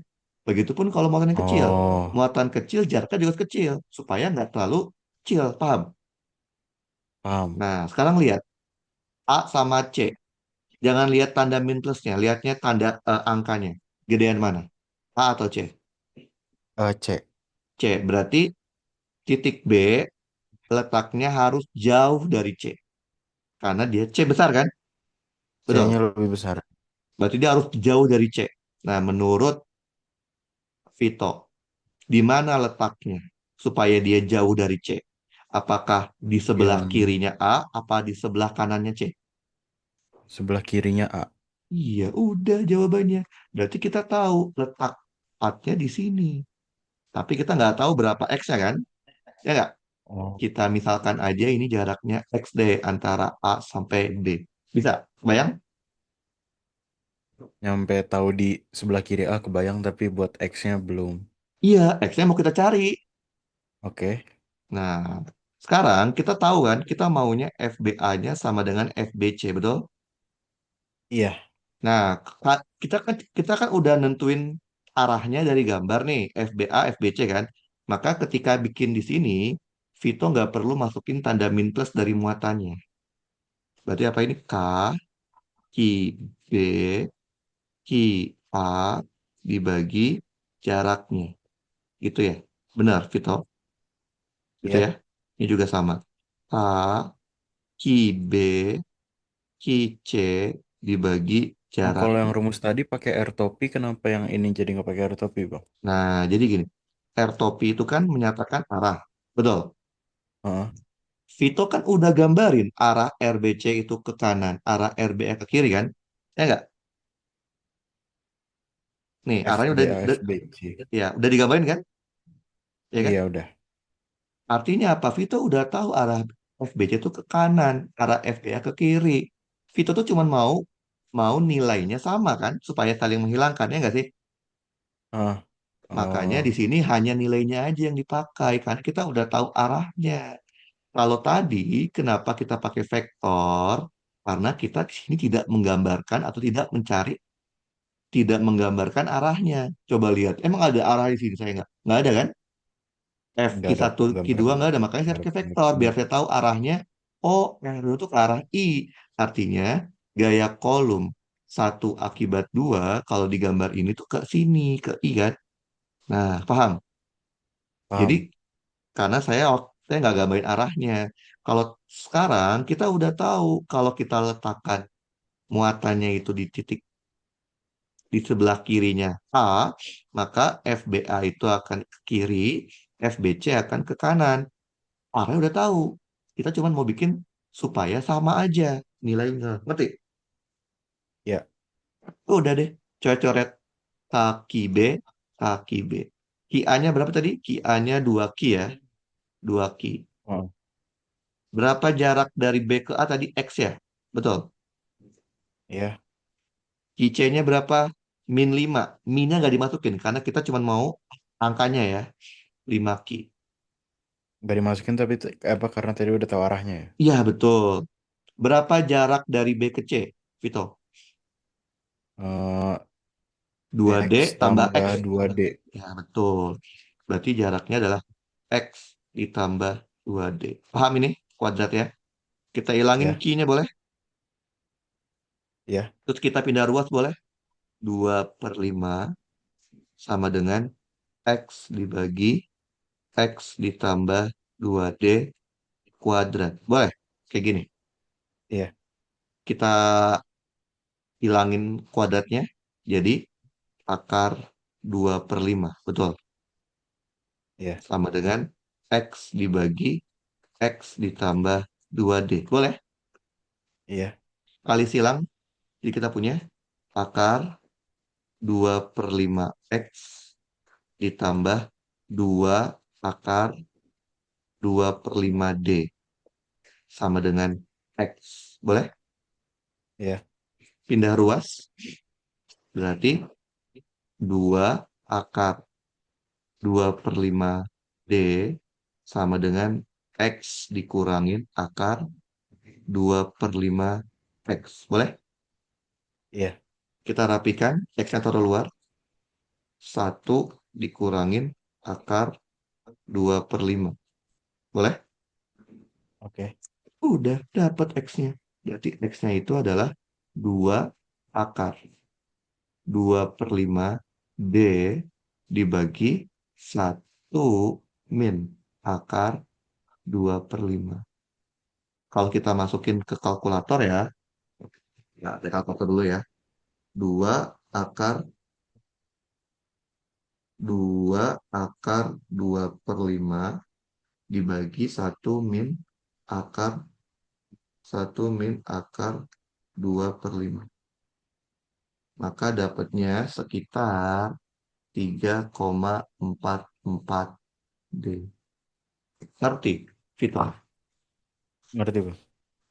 Begitupun kalau muatan yang kecil. Oh, Muatan kecil, jaraknya juga kecil. Supaya nggak terlalu kecil, paham? paham. Nah, sekarang lihat. A sama C. Jangan lihat tanda min plusnya, lihatnya tanda angkanya. Gedean mana? A atau C? C. C. Berarti titik B letaknya harus jauh dari C. Karena dia C besar kan? C-nya Betul. lebih besar. Berarti dia harus jauh dari C. Nah, menurut Vito, di mana letaknya supaya dia jauh dari C? Apakah di sebelah Yang kirinya A, apa di sebelah kanannya C? sebelah kirinya A. Iya, udah jawabannya. Berarti kita tahu letak A-nya di sini. Tapi kita nggak tahu berapa X-nya kan? Ya nggak? Oh, Kita misalkan aja ini jaraknya XD antara A sampai D. Bisa? Bayang? nyampe tahu di sebelah kiri A kebayang tapi buat X-nya belum. Iya, X-nya mau kita cari. Oke. Nah, sekarang kita tahu kan, kita maunya FBA-nya sama dengan FBC, betul? Iya, Nah, kita kan udah nentuin arahnya dari gambar nih, FBA, FBC kan. Maka ketika bikin di sini, Vito nggak perlu masukin tanda min plus dari muatannya. Berarti apa ini? K, Q, B, Q, A dibagi jaraknya. Gitu ya? Benar, Vito? Gitu ya? iya. Ini juga sama. K, Q, B, Q, C dibagi Oh, kalau yang jaraknya. rumus tadi pakai air topi, kenapa yang ini jadi nggak pakai air topi, Bang? Nah, jadi gini, R topi itu kan menyatakan arah. Betul. Heeh. Vito kan udah gambarin arah RBC itu ke kanan, arah RBA ke kiri kan? Ya enggak? Nih, arahnya udah, FBA, FBC. ya, udah digambarin kan? Ya kan? Iya, udah. Artinya apa? Vito udah tahu arah FBC itu ke kanan, arah FBA ke kiri. Vito tuh cuma mau mau nilainya sama kan, supaya saling menghilangkan ya enggak sih? Ah, Makanya di oh, sini hanya nilainya aja yang dipakai, karena kita udah tahu arahnya. Kalau tadi, kenapa kita pakai vektor? Karena kita di sini tidak menggambarkan atau tidak menggambarkan arahnya. Coba lihat, emang ada arah di sini? Saya nggak ada kan? F nggak ada Q1, Q2 gambaran, nggak ada, makanya nggak saya ada pakai vektor proyeksinya. biar saya tahu arahnya. Oh, yang dulu tuh ke arah I. Artinya gaya kolom satu akibat dua kalau digambar ini tuh ke sini, ke I kan? Nah, paham? Jadi Paham, karena saya nggak gambarin arahnya. Kalau sekarang kita udah tahu kalau kita letakkan muatannya itu di titik di sebelah kirinya A, maka FBA itu akan ke kiri, FBC akan ke kanan. Arahnya udah tahu. Kita cuma mau bikin supaya sama aja nilainya. Ngerti? ya. Udah deh. Coret-coret kaki B, kaki B. Ki A-nya berapa tadi? Ki A-nya 2 ki ya. 2 ki. Oh, Berapa jarak dari B ke A tadi? X ya? Betul. ya. Ki-C-nya berapa? Min 5. Minnya nggak dimasukin karena kita cuma mau angkanya ya. 5 ki. Nggak dimasukin tapi apa karena tadi udah tahu arahnya ya. Iya, betul. Berapa jarak dari B ke C, Vito? Eh, 2D X tambah X. tambah 2D. Ya, betul. Berarti jaraknya adalah X ditambah 2D. Paham ini kuadrat ya? Kita hilangin Ya, Q-nya boleh? ya, Terus kita pindah ruas boleh? 2/5 sama dengan X dibagi X ditambah 2D kuadrat. Boleh? Kayak gini. ya, Kita hilangin kuadratnya. Jadi akar 2/5. Betul. ya, Sama dengan X dibagi X ditambah 2D. Boleh? iya, Kali silang. Jadi kita punya akar 2/5 X ditambah 2 akar 2/5D sama dengan X. Boleh? iya, Pindah ruas. Berarti 2 akar 2/5 D sama dengan X dikurangin akar 2/5 X. Boleh? iya, Kita rapikan. X-nya taruh luar. 1 dikurangin akar 2/5. Boleh? oke, Udah dapat X-nya. Berarti X-nya itu adalah 2 akar 2/5 D dibagi 1 min akar 2/5. Kalau kita masukin ke kalkulator ya, ya ada kalkulator dulu ya. 2 akar 2 akar 2/5 dibagi 1 min akar 2/5. Maka dapatnya sekitar 3,44 D. Ngerti, Vito? ngerti Bang.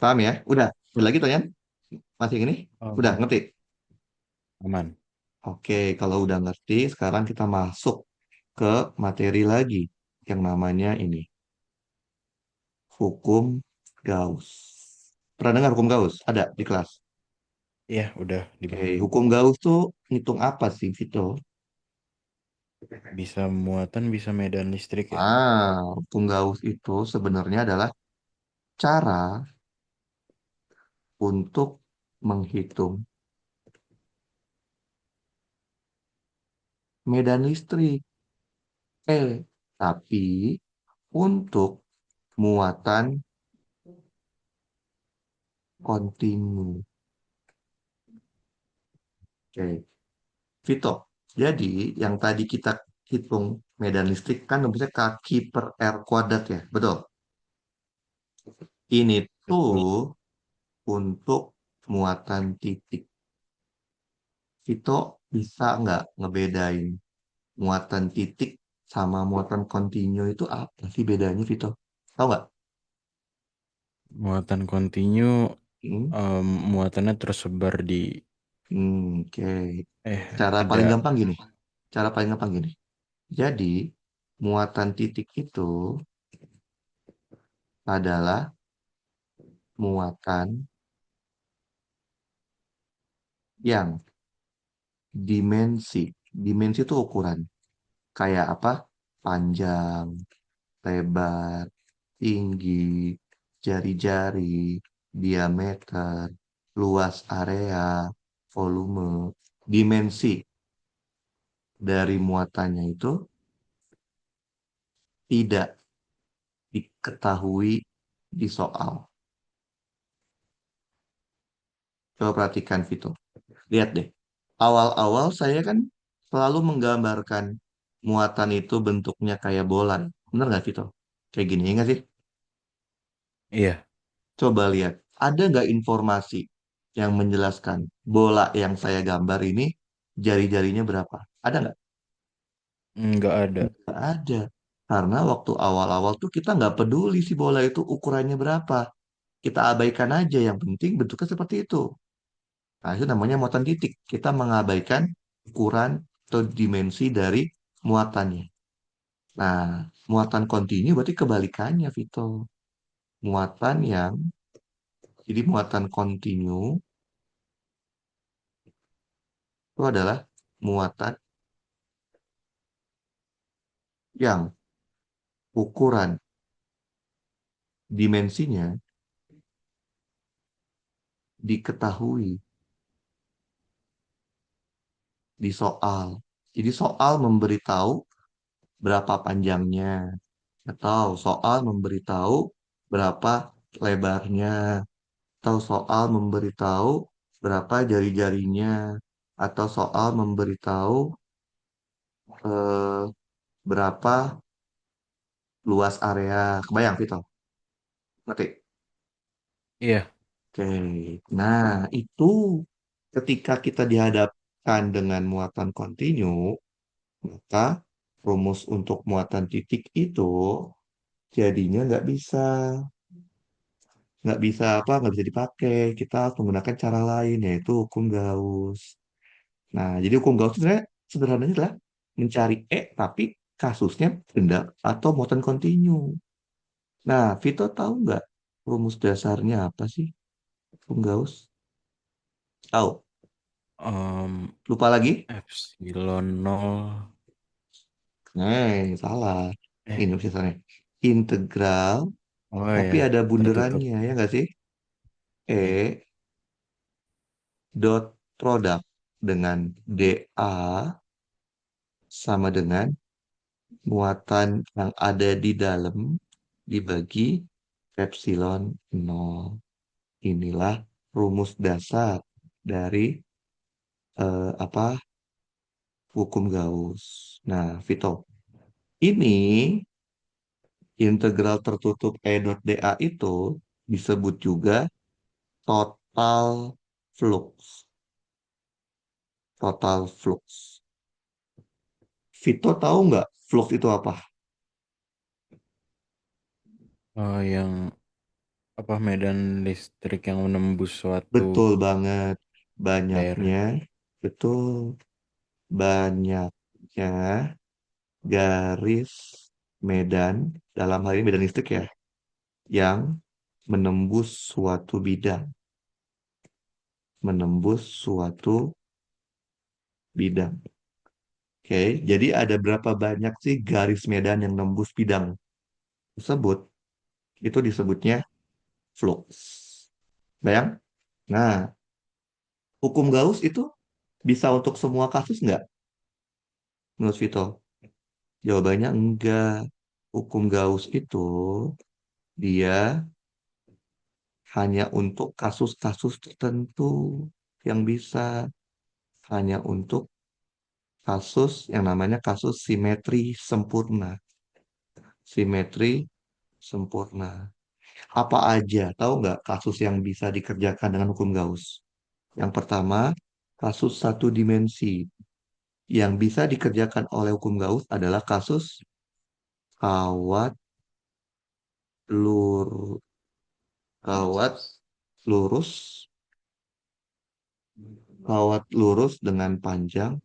Paham ya? Udah. Ada lagi tanya? Masih ini? Udah, Em, ngerti? aman. Oke, kalau udah ngerti, sekarang kita masuk ke materi lagi yang namanya ini, hukum Gauss. Pernah dengar hukum Gauss? Ada di kelas. Iya, udah Oke, dibahas. hukum Gauss tuh ngitung apa sih, Vito? Bisa muatan, bisa medan listrik ya. Hukum Gauss itu sebenarnya adalah cara untuk menghitung medan listrik. Tapi untuk muatan kontinu. Oke, Vito. Jadi yang tadi kita hitung medan listrik kan bisa kaki per R kuadrat ya, betul? Ini Betul. tuh untuk muatan titik. Vito bisa nggak ngebedain muatan titik sama muatan kontinu itu apa sih bedanya, Vito? Tahu nggak? Muatan kontinu, Hmm, muatannya tersebar di oke. Cara paling ada gampang gini. Cara paling gampang gini. Jadi, muatan titik itu adalah muatan yang dimensi. Dimensi itu ukuran. Kayak apa? Panjang, lebar, tinggi, jari-jari, diameter, luas area, volume. Dimensi dari muatannya itu tidak diketahui di soal. Coba perhatikan, Vito. Lihat deh. Awal-awal saya kan selalu menggambarkan muatan itu bentuknya kayak bola. Bener nggak, Vito? Kayak gini, ya nggak sih? iya, Coba lihat. Ada nggak informasi yang menjelaskan bola yang saya gambar ini jari-jarinya berapa? Ada nggak? nggak ada. Nggak ada. Karena waktu awal-awal tuh kita nggak peduli si bola itu ukurannya berapa. Kita abaikan aja. Yang penting bentuknya seperti itu. Nah, itu namanya muatan titik. Kita mengabaikan ukuran atau dimensi dari muatannya. Nah, muatan kontinu berarti kebalikannya, Vito. Muatan yang, jadi muatan kontinu itu adalah muatan yang ukuran dimensinya diketahui di soal. Jadi soal memberitahu berapa panjangnya, atau soal memberitahu berapa lebarnya, atau soal memberitahu berapa jari-jarinya, atau soal memberitahu eh, berapa luas area. Kebayang, Vito? Ngerti? Iya. Oke. Nah, itu ketika kita dihadapkan dengan muatan kontinu, maka rumus untuk muatan titik itu jadinya nggak bisa dipakai. Kita harus menggunakan cara lain, yaitu hukum Gauss. Nah, jadi hukum Gauss itu sebenarnya sederhananya adalah mencari tapi kasusnya benda atau muatan kontinu. Nah, Vito tahu nggak rumus dasarnya apa sih hukum Gauss? Tahu? Em, Lupa lagi? epsilon nol. Salah. Eh, Ini misalnya integral, oh tapi ya, ada tertutup. bunderannya, ya nggak sih? Iya. E dot produk dengan dA sama dengan muatan yang ada di dalam dibagi epsilon nol. Inilah rumus dasar dari apa hukum Gauss. Nah, Vito, ini integral tertutup E dot dA itu disebut juga total flux. Total flux. Vito tahu nggak flux itu apa? Oh, yang apa, medan listrik yang menembus suatu Betul banget. daerah. Banyaknya, betul. Banyaknya garis medan, dalam hal ini medan listrik ya, yang menembus suatu bidang. Menembus suatu bidang. Oke, jadi ada berapa banyak sih garis medan yang nembus bidang tersebut? Itu disebutnya flux. Bayang? Nah, hukum Gauss itu bisa untuk semua kasus nggak, menurut Vito? Jawabannya enggak. Hukum Gauss itu dia hanya untuk kasus-kasus tertentu yang bisa. Hanya untuk kasus yang namanya kasus simetri sempurna. Simetri sempurna. Apa aja? Tahu nggak kasus yang bisa dikerjakan dengan hukum Gauss? Yang pertama, kasus satu dimensi. Yang bisa dikerjakan oleh hukum Gauss adalah kasus kawat lur kawat lurus kawat lurus dengan panjang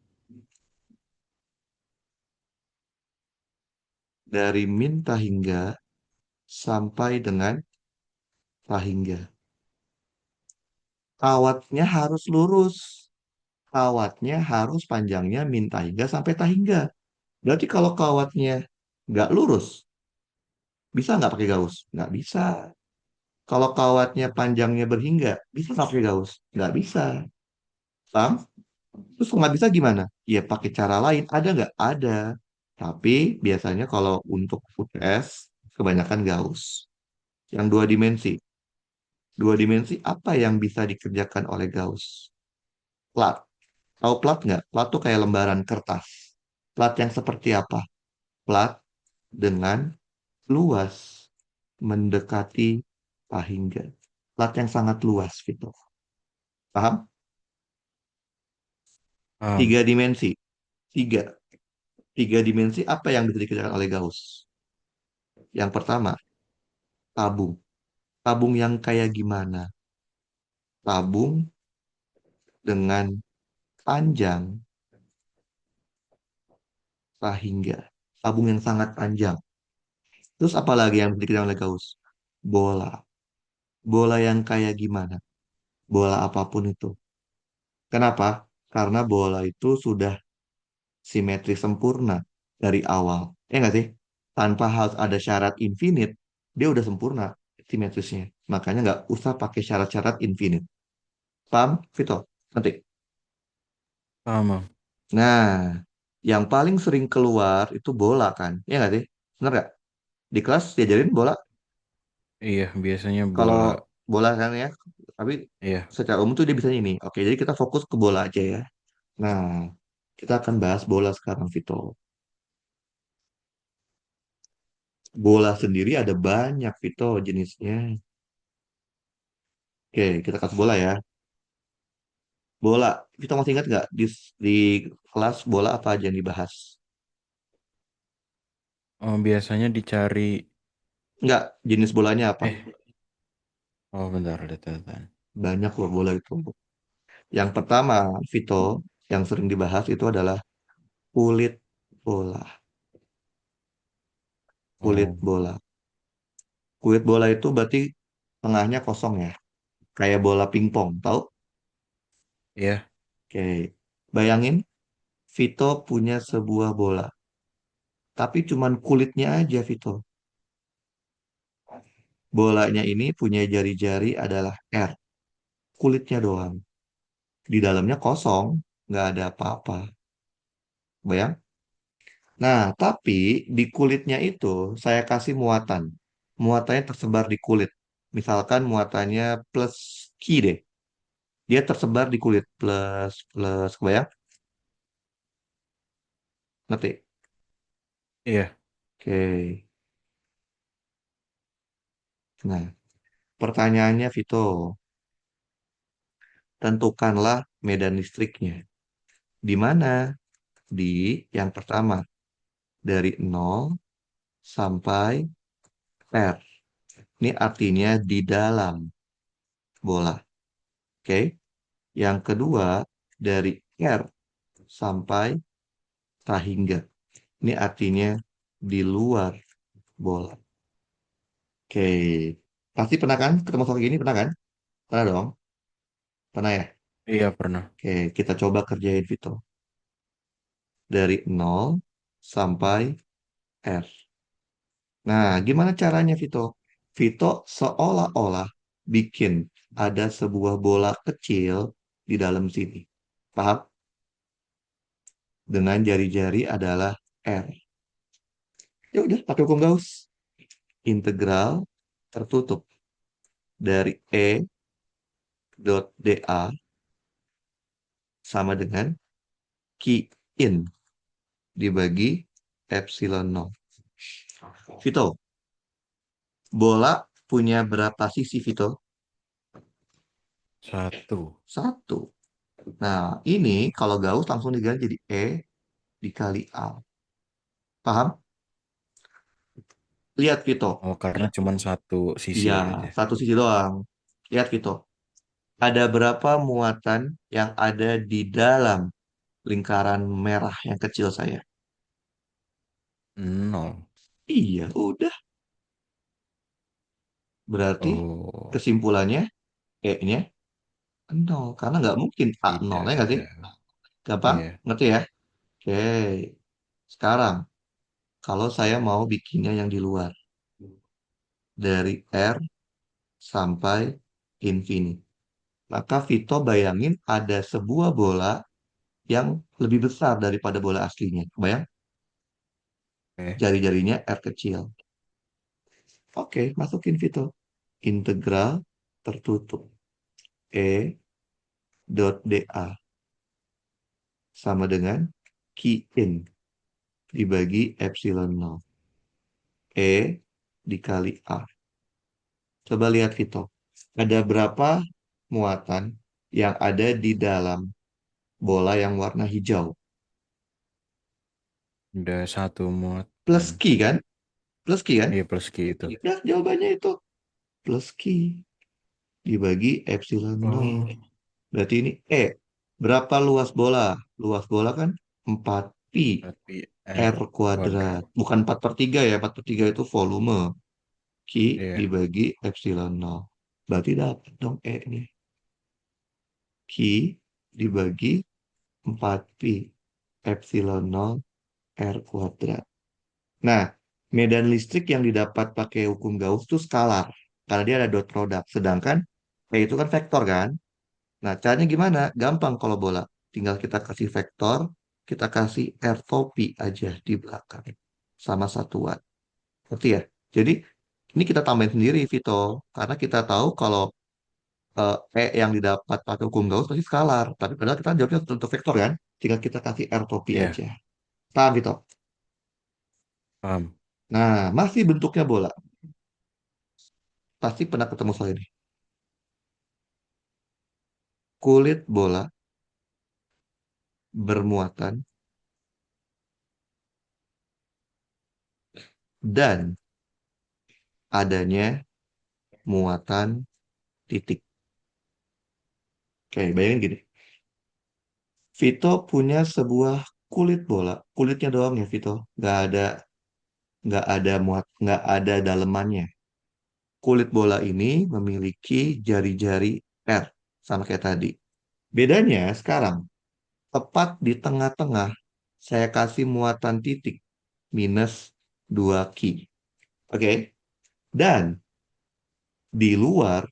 dari min tahingga sampai dengan tahingga. Kawatnya harus lurus. Kawatnya harus panjangnya min tahingga sampai tahingga. Berarti kalau kawatnya nggak lurus, bisa nggak pakai gaus? Nggak bisa. Kalau kawatnya panjangnya berhingga, bisa nggak pakai gaus? Nggak bisa. Paham? Terus nggak bisa gimana? Ya pakai cara lain. Ada nggak? Ada. Tapi biasanya kalau untuk UTS, kebanyakan gaus. Yang dua dimensi. Dua dimensi apa yang bisa dikerjakan oleh gaus? Plat. Tahu plat nggak? Plat tuh kayak lembaran kertas. Plat yang seperti apa? Plat dengan luas mendekati Pahingga. Plat yang sangat luas, Vito. Paham? Tiga dimensi. Tiga. Tiga dimensi apa yang bisa dikerjakan oleh Gauss? Yang pertama, tabung. Tabung yang kayak gimana? Tabung dengan panjang Pahingga. Tabung yang sangat panjang. Terus apa lagi yang bisa dikerjakan oleh Gauss? Bola. Bola yang kayak gimana? Bola apapun itu. Kenapa? Karena bola itu sudah simetri sempurna dari awal. Ya nggak sih? Tanpa harus ada syarat infinite, dia udah sempurna simetrisnya. Makanya nggak usah pakai syarat-syarat infinite. Paham, Vito? Nanti. Paham, Bang? Nah, yang paling sering keluar itu bola kan? Ya nggak sih? Bener nggak? Di kelas diajarin bola. Iya, biasanya Kalau bola. bola kan ya, tapi Iya. secara umum tuh dia bisanya ini. Oke, jadi kita fokus ke bola aja ya. Nah, kita akan bahas bola sekarang, Vito. Bola sendiri ada banyak, Vito, jenisnya. Oke, kita kasih bola ya. Bola, Vito masih ingat nggak di kelas bola apa aja yang dibahas? Oh, biasanya dicari. Nggak, jenis bolanya apa? Eh, oh bentar, ada catatan. Banyak loh bola itu. Yang pertama, Vito, yang sering dibahas itu adalah kulit bola. Kulit Oh, bola. Kulit bola itu berarti tengahnya kosong ya. Kayak bola pingpong, tahu? iya, Oke. Bayangin, Vito punya sebuah bola. Tapi cuman kulitnya aja, Vito. Bolanya ini punya jari-jari adalah R. Kulitnya doang. Di dalamnya kosong, nggak ada apa-apa. Bayang? Nah, tapi di kulitnya itu saya kasih muatan. Muatannya tersebar di kulit. Misalkan muatannya plus Q deh. Dia tersebar di kulit. Plus, plus. Bayang? Ngerti? iya. Oke. Nah, pertanyaannya Vito. Tentukanlah medan listriknya. Di mana? Di yang pertama. Dari nol sampai R. Ini artinya di dalam bola. Oke. Yang kedua, dari R sampai Rahingga. Ini artinya di luar bola. Oke. Pasti pernah kan ketemu soal gini? Pernah kan? Pernah dong? Pernah ya? Iya, pernah. Oke, kita coba kerjain Vito. Dari nol sampai R. Nah, gimana caranya Vito? Vito seolah-olah bikin ada sebuah bola kecil di dalam sini. Paham? Dengan jari-jari adalah R. Ya udah, pakai hukum Gauss. Integral tertutup dari E dot dA sama dengan Q in dibagi epsilon nol. Vito, bola punya berapa sisi, Vito? Satu. Satu. Nah, ini kalau Gauss langsung diganti jadi E dikali A. Paham? Lihat, Vito. Oh, karena cuma satu sisi Iya, aja. satu sisi doang. Lihat, Vito. Ada berapa muatan yang ada di dalam lingkaran merah yang kecil saya? Nol. Iya, udah. Berarti Oh, kesimpulannya E-nya nol. Karena nggak mungkin A nol, tidak ya nggak sih? ada. Gampang? Iya. Ngerti ya? Oke. Sekarang, kalau saya mau bikinnya yang di luar. Dari R sampai infinite. Maka Vito bayangin ada sebuah bola yang lebih besar daripada bola aslinya. Bayang? Oke. Jari-jarinya R kecil. Oke, masukin Vito. Integral tertutup. E dot dA sama dengan Q in dibagi epsilon nol. E dikali A. Coba lihat Vito. Ada berapa muatan yang ada di dalam bola yang warna hijau? Udah satu Plus muatan. Q kan? Plus Q kan? Iya, plus Q itu. Ya, jawabannya itu plus Q dibagi epsilon nol. Oh, Berarti ini E. Berapa luas bola? Luas bola kan 4pi tapi R R kuadrat. kuadrat. Bukan 4 per 3 ya. 4 per 3 itu volume. Q Iya. dibagi epsilon nol. Berarti dapat dong E-nya. Q dibagi 4pi. epsilon nol R kuadrat. Nah, medan listrik yang didapat pakai hukum Gauss itu skalar. Karena dia ada dot product. Sedangkan P itu kan vektor kan? Nah, caranya gimana? Gampang kalau bola. Tinggal kita kasih vektor, kita kasih R topi aja di belakang. Sama satuan. Ngerti ya? Jadi, ini kita tambahin sendiri, Vito. Karena kita tahu kalau E yang didapat pakai hukum Gauss pasti skalar. Tapi padahal kita jawabnya untuk vektor kan? Tinggal kita kasih R topi Iya, aja. Paham, Vito? paham. Nah, masih bentuknya bola. Pasti pernah ketemu soal ini. Kulit bola bermuatan dan adanya muatan titik. Oke, bayangin gini. Vito punya sebuah kulit bola. Kulitnya doang ya, Vito. Nggak ada muat, nggak ada dalemannya. Kulit bola ini memiliki jari-jari R, sama kayak tadi. Bedanya sekarang, tepat di tengah-tengah, saya kasih muatan titik minus 2 ki. Oke? Dan di luar,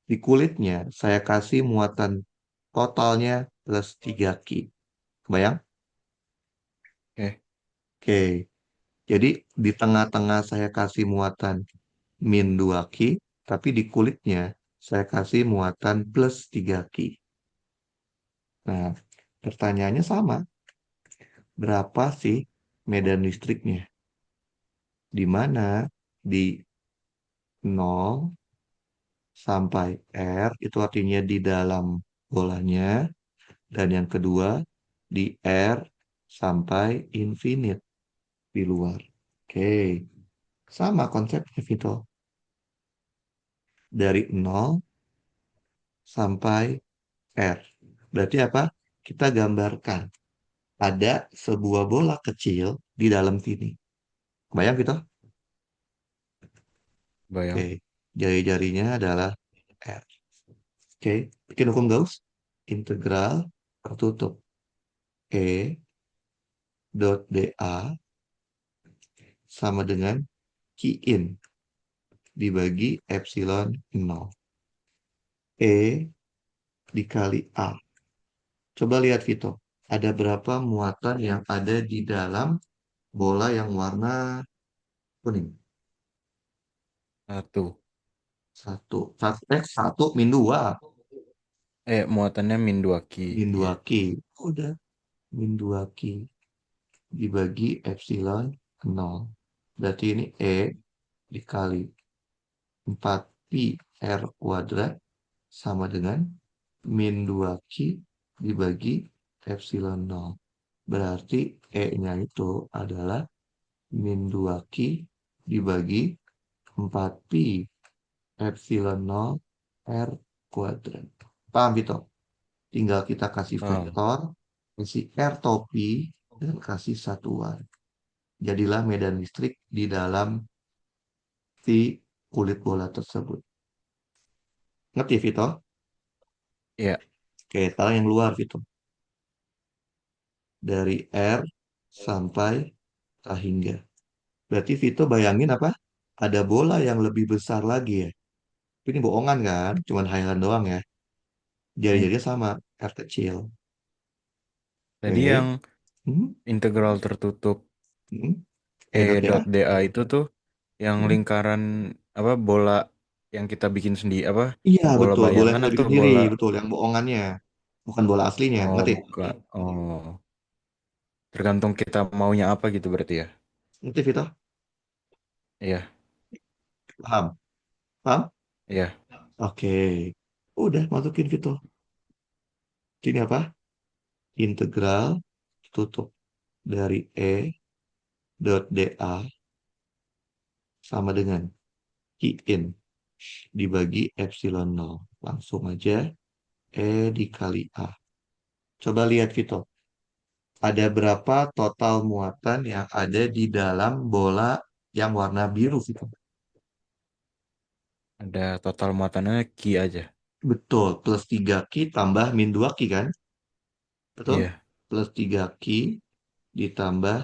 di kulitnya, saya kasih muatan totalnya plus 3 ki. Kebayang? Oke, Oke. Jadi di tengah-tengah saya kasih muatan min 2 ki, tapi di kulitnya saya kasih muatan plus 3 ki. Nah, pertanyaannya sama. Berapa sih medan listriknya? Di mana di nol sampai R itu artinya di dalam bolanya, dan yang kedua di R sampai infinite di luar. Oke, sama konsepnya Vito. Dari nol sampai R. Berarti apa? Kita gambarkan ada sebuah bola kecil di dalam sini. Bayang Vito? Oke, bayang. jari-jarinya adalah R. Oke, bikin hukum Gauss. Integral tertutup. E dot dA sama dengan Q in dibagi epsilon nol. E dikali A. Coba lihat Vito. Ada berapa muatan yang ada di dalam bola yang warna kuning? Satu. Satu. Satu min dua. Muatannya min 2 ki. Min Ya. dua ki. Udah. Min dua ki dibagi epsilon nol. Berarti ini E dikali 4 pi R kuadrat sama dengan min 2 ki dibagi epsilon nol. Berarti E-nya itu adalah min 2 ki dibagi 4 pi epsilon nol R kuadrat. Paham, Vito? Tinggal kita kasih Paham. vektor, kasih R topi, dan kasih satuan. Jadilah medan listrik di dalam si kulit bola tersebut. Ngerti, Vito? Ya, Oke, sekarang yang luar, Vito. Dari R sampai K hingga. Berarti Vito bayangin apa? Ada bola yang lebih besar lagi ya. Tapi ini bohongan kan? Cuman hayalan doang ya. hmm. Jari-jarinya sama, R kecil. Tadi yang Oke. Hmm, integral tertutup hmm. E E dot dot DA. dA itu tuh yang Hmm. lingkaran apa bola yang kita bikin sendiri apa Iya, bola betul. Bola yang bayangan kita atau bikin sendiri. bola Betul, yang bohongannya. Bukan bola aslinya. oh Ngerti? bukan tergantung kita maunya apa gitu berarti ya. Ngerti, Vito? Iya, Paham? Paham? iya. Oke. Udah, masukin Vito. Ini apa? Integral tutup dari E dot DA sama dengan Q in dibagi epsilon nol. Langsung aja E dikali A. Coba lihat Vito. Ada berapa total muatan yang ada di dalam bola yang warna biru, Vito? Ada total muatannya ki aja. Betul, plus 3 ki tambah min 2 ki kan? Betul? Iya, Plus 3 ki ditambah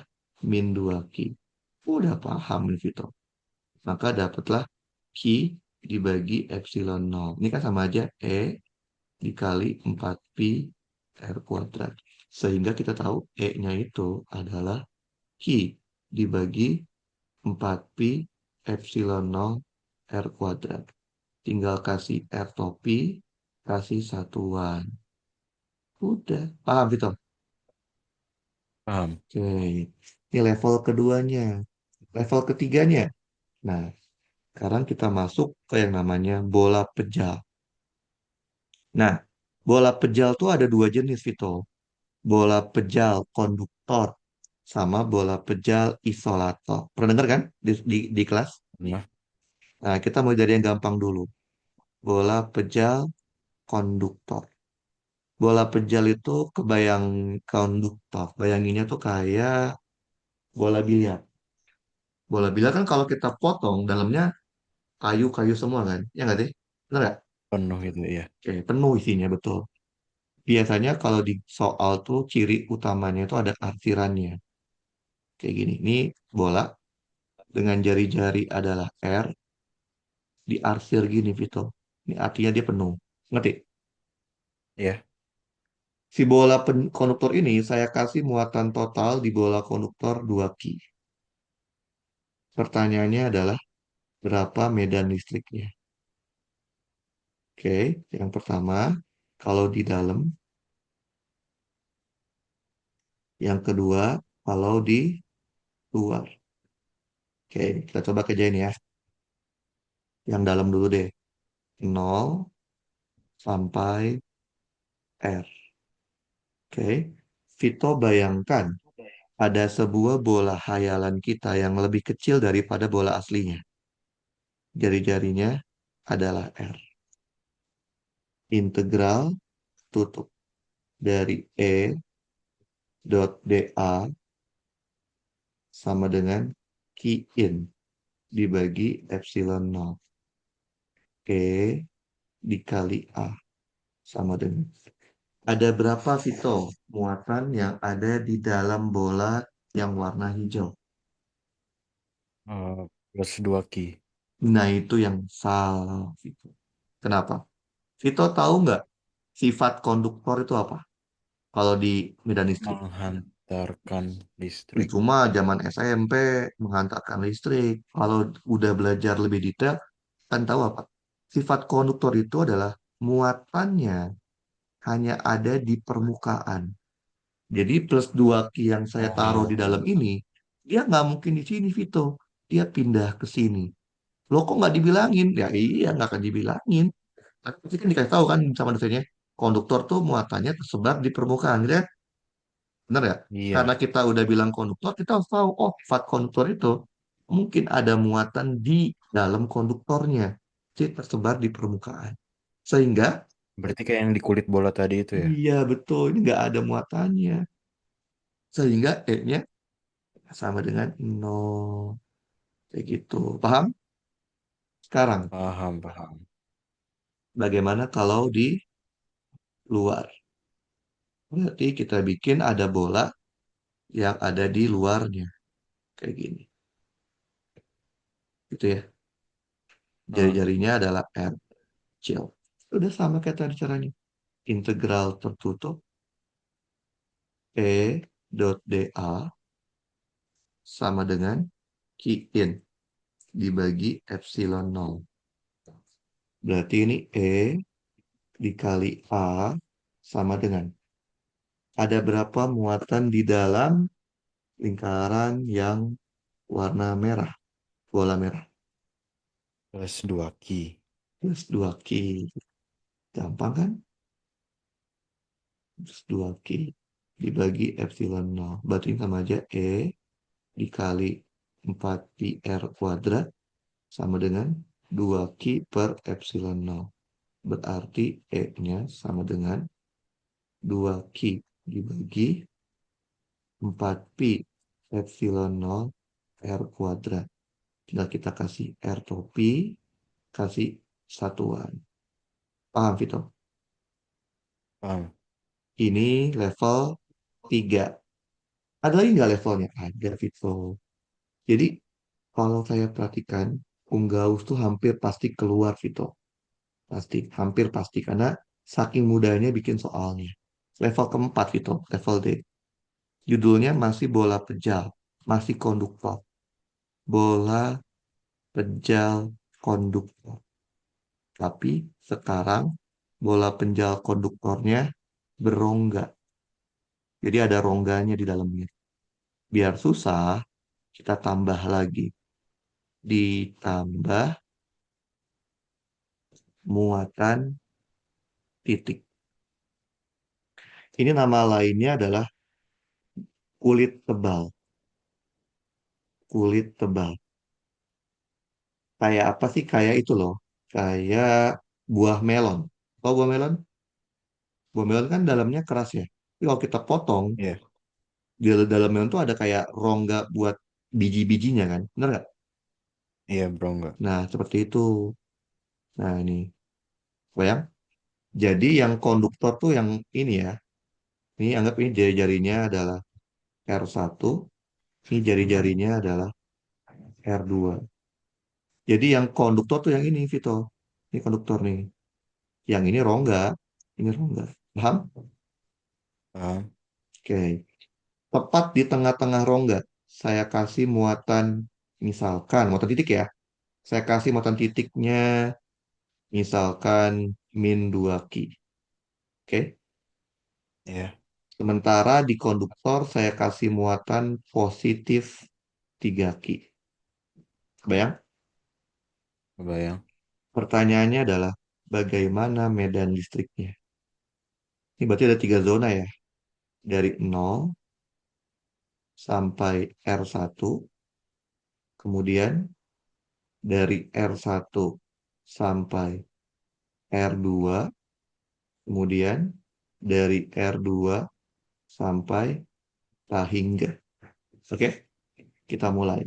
min 2Q. Udah paham nih, Vito. Maka dapatlah Q dibagi epsilon nol. Ini kan sama aja E dikali 4pi R kuadrat. Sehingga kita tahu E-nya itu adalah Q dibagi 4pi epsilon nol R kuadrat. Tinggal kasih R topi, kasih satuan. Udah, paham Vito? Paham. Oke, ini level keduanya. Level ketiganya. Nah, sekarang kita masuk ke yang namanya bola pejal. Nah, bola pejal tuh ada dua jenis, Vito. Bola pejal konduktor sama bola pejal isolator. Pernah dengar kan di kelas? Nah, Nah, kita mau dari yang gampang dulu. Bola pejal konduktor. Bola pejal itu kebayang konduktor. Bayanginnya tuh kayak bola biliar. Bola biliar kan kalau kita potong, dalamnya kayu-kayu semua kan? Ya nggak sih? Benar nggak? penuh itu ya. Oke, penuh isinya betul. Biasanya kalau di soal tuh ciri utamanya itu ada arsirannya. Kayak gini. Ini bola dengan jari-jari adalah R, diarsir gini, Vito. Ini artinya dia penuh. Ngerti? Ya, Si bola konduktor ini saya kasih muatan total di bola konduktor 2Q. Pertanyaannya adalah berapa medan listriknya? Oke, yang pertama, kalau di dalam. Yang kedua, kalau di luar. Oke, kita coba kerjain ya. Yang dalam dulu deh. Nol sampai R. Oke, Vito bayangkan ada sebuah bola hayalan kita yang lebih kecil daripada bola aslinya. Jari-jarinya adalah R. Integral tutup dari E dot dA sama dengan Q in dibagi epsilon nol. E dikali A sama dengan. Ada berapa, Vito, muatan yang ada di dalam bola yang warna hijau? plus 2 ki. Nah, itu yang salah, Vito. Kenapa? Vito tahu nggak sifat konduktor itu apa? Kalau di medan listrik. Menghantarkan Ini listrik. cuma zaman SMP menghantarkan listrik. Kalau udah belajar lebih detail, kan tahu apa? Sifat konduktor itu adalah muatannya hanya ada di permukaan. Jadi plus 2Q yang saya taruh di dalam Oh, ini, dia nggak mungkin di sini, Vito. Dia pindah ke sini. Lo kok nggak dibilangin? Ya iya, nggak akan dibilangin. Tapi pasti kan dikasih tahu kan sama dosennya, konduktor tuh muatannya tersebar di permukaan, gitu ya? Benar ya? Karena iya. kita udah bilang konduktor, kita harus tahu, oh, sifat konduktor itu mungkin ada muatan di dalam konduktornya. Jadi tersebar di permukaan. Sehingga, Berarti kayak yang di kulit bola tadi itu ya. iya betul, ini nggak ada muatannya. Sehingga E-nya sama dengan nol. Kayak gitu. Paham? Sekarang, Paham, paham. bagaimana kalau di luar? Berarti kita bikin ada bola yang ada di luarnya. Kayak gini. Gitu ya. Ah, Jari-jarinya adalah R kecil. Udah sama kayak tadi caranya. Integral tertutup E dot dA sama dengan Q in dibagi epsilon nol. Berarti ini E dikali A sama dengan. Ada berapa muatan di dalam lingkaran yang warna merah, bola merah? plus 2 ki. Plus 2Q. Gampang kan? Plus 2Q dibagi epsilon nol. Berarti ini sama aja E dikali 4pi R kuadrat sama dengan 2Q per epsilon nol. Berarti E-nya sama dengan 2Q dibagi 4pi epsilon nol R kuadrat. Tinggal kita kasih R topi, kasih satuan. Paham, Vito? Paham. Ini level 3. Ada lagi nggak levelnya? Ada, Vito. Jadi kalau saya perhatikan, Unggaus tuh hampir pasti keluar, Vito. Pasti, hampir pasti. Karena saking mudahnya bikin soalnya. Level keempat, Vito. Level D. Judulnya masih bola pejal. Masih konduktor. Bola pejal konduktor. Tapi sekarang bola penjal konduktornya berongga. Jadi ada rongganya di dalamnya. Biar susah, kita tambah lagi. Ditambah muatan titik. Ini nama lainnya adalah kulit tebal. Kulit tebal. Kayak apa sih? Kayak itu loh. Kayak buah melon. Kalau buah melon? Buah melon kan dalamnya keras ya. Tapi kalau kita potong, Iya, di dalam melon tuh ada kayak rongga buat biji-bijinya kan. Bener nggak? iya bro enggak. Nah, seperti itu. Nah, ini. Bayang. Jadi yang konduktor tuh yang ini ya. Ini anggap ini jari-jarinya adalah R1. Ini jari-jarinya adalah R2. Jadi yang konduktor tuh yang ini, Vito. Ini konduktor nih. Yang ini rongga. Ini rongga. Paham? Paham? Oke. Tepat di tengah-tengah rongga. Saya kasih muatan, misalkan, muatan titik ya. Saya kasih muatan titiknya, misalkan -2 ki. Oke. Iya, Sementara di konduktor saya kasih muatan +3 ki. Bayang? kebayang. Pertanyaannya adalah bagaimana medan listriknya? Ini berarti ada 3 zona ya. Dari 0 sampai R1. Kemudian dari R1 sampai R2. Kemudian dari R2 sampai Rahingga. Oke, kita mulai.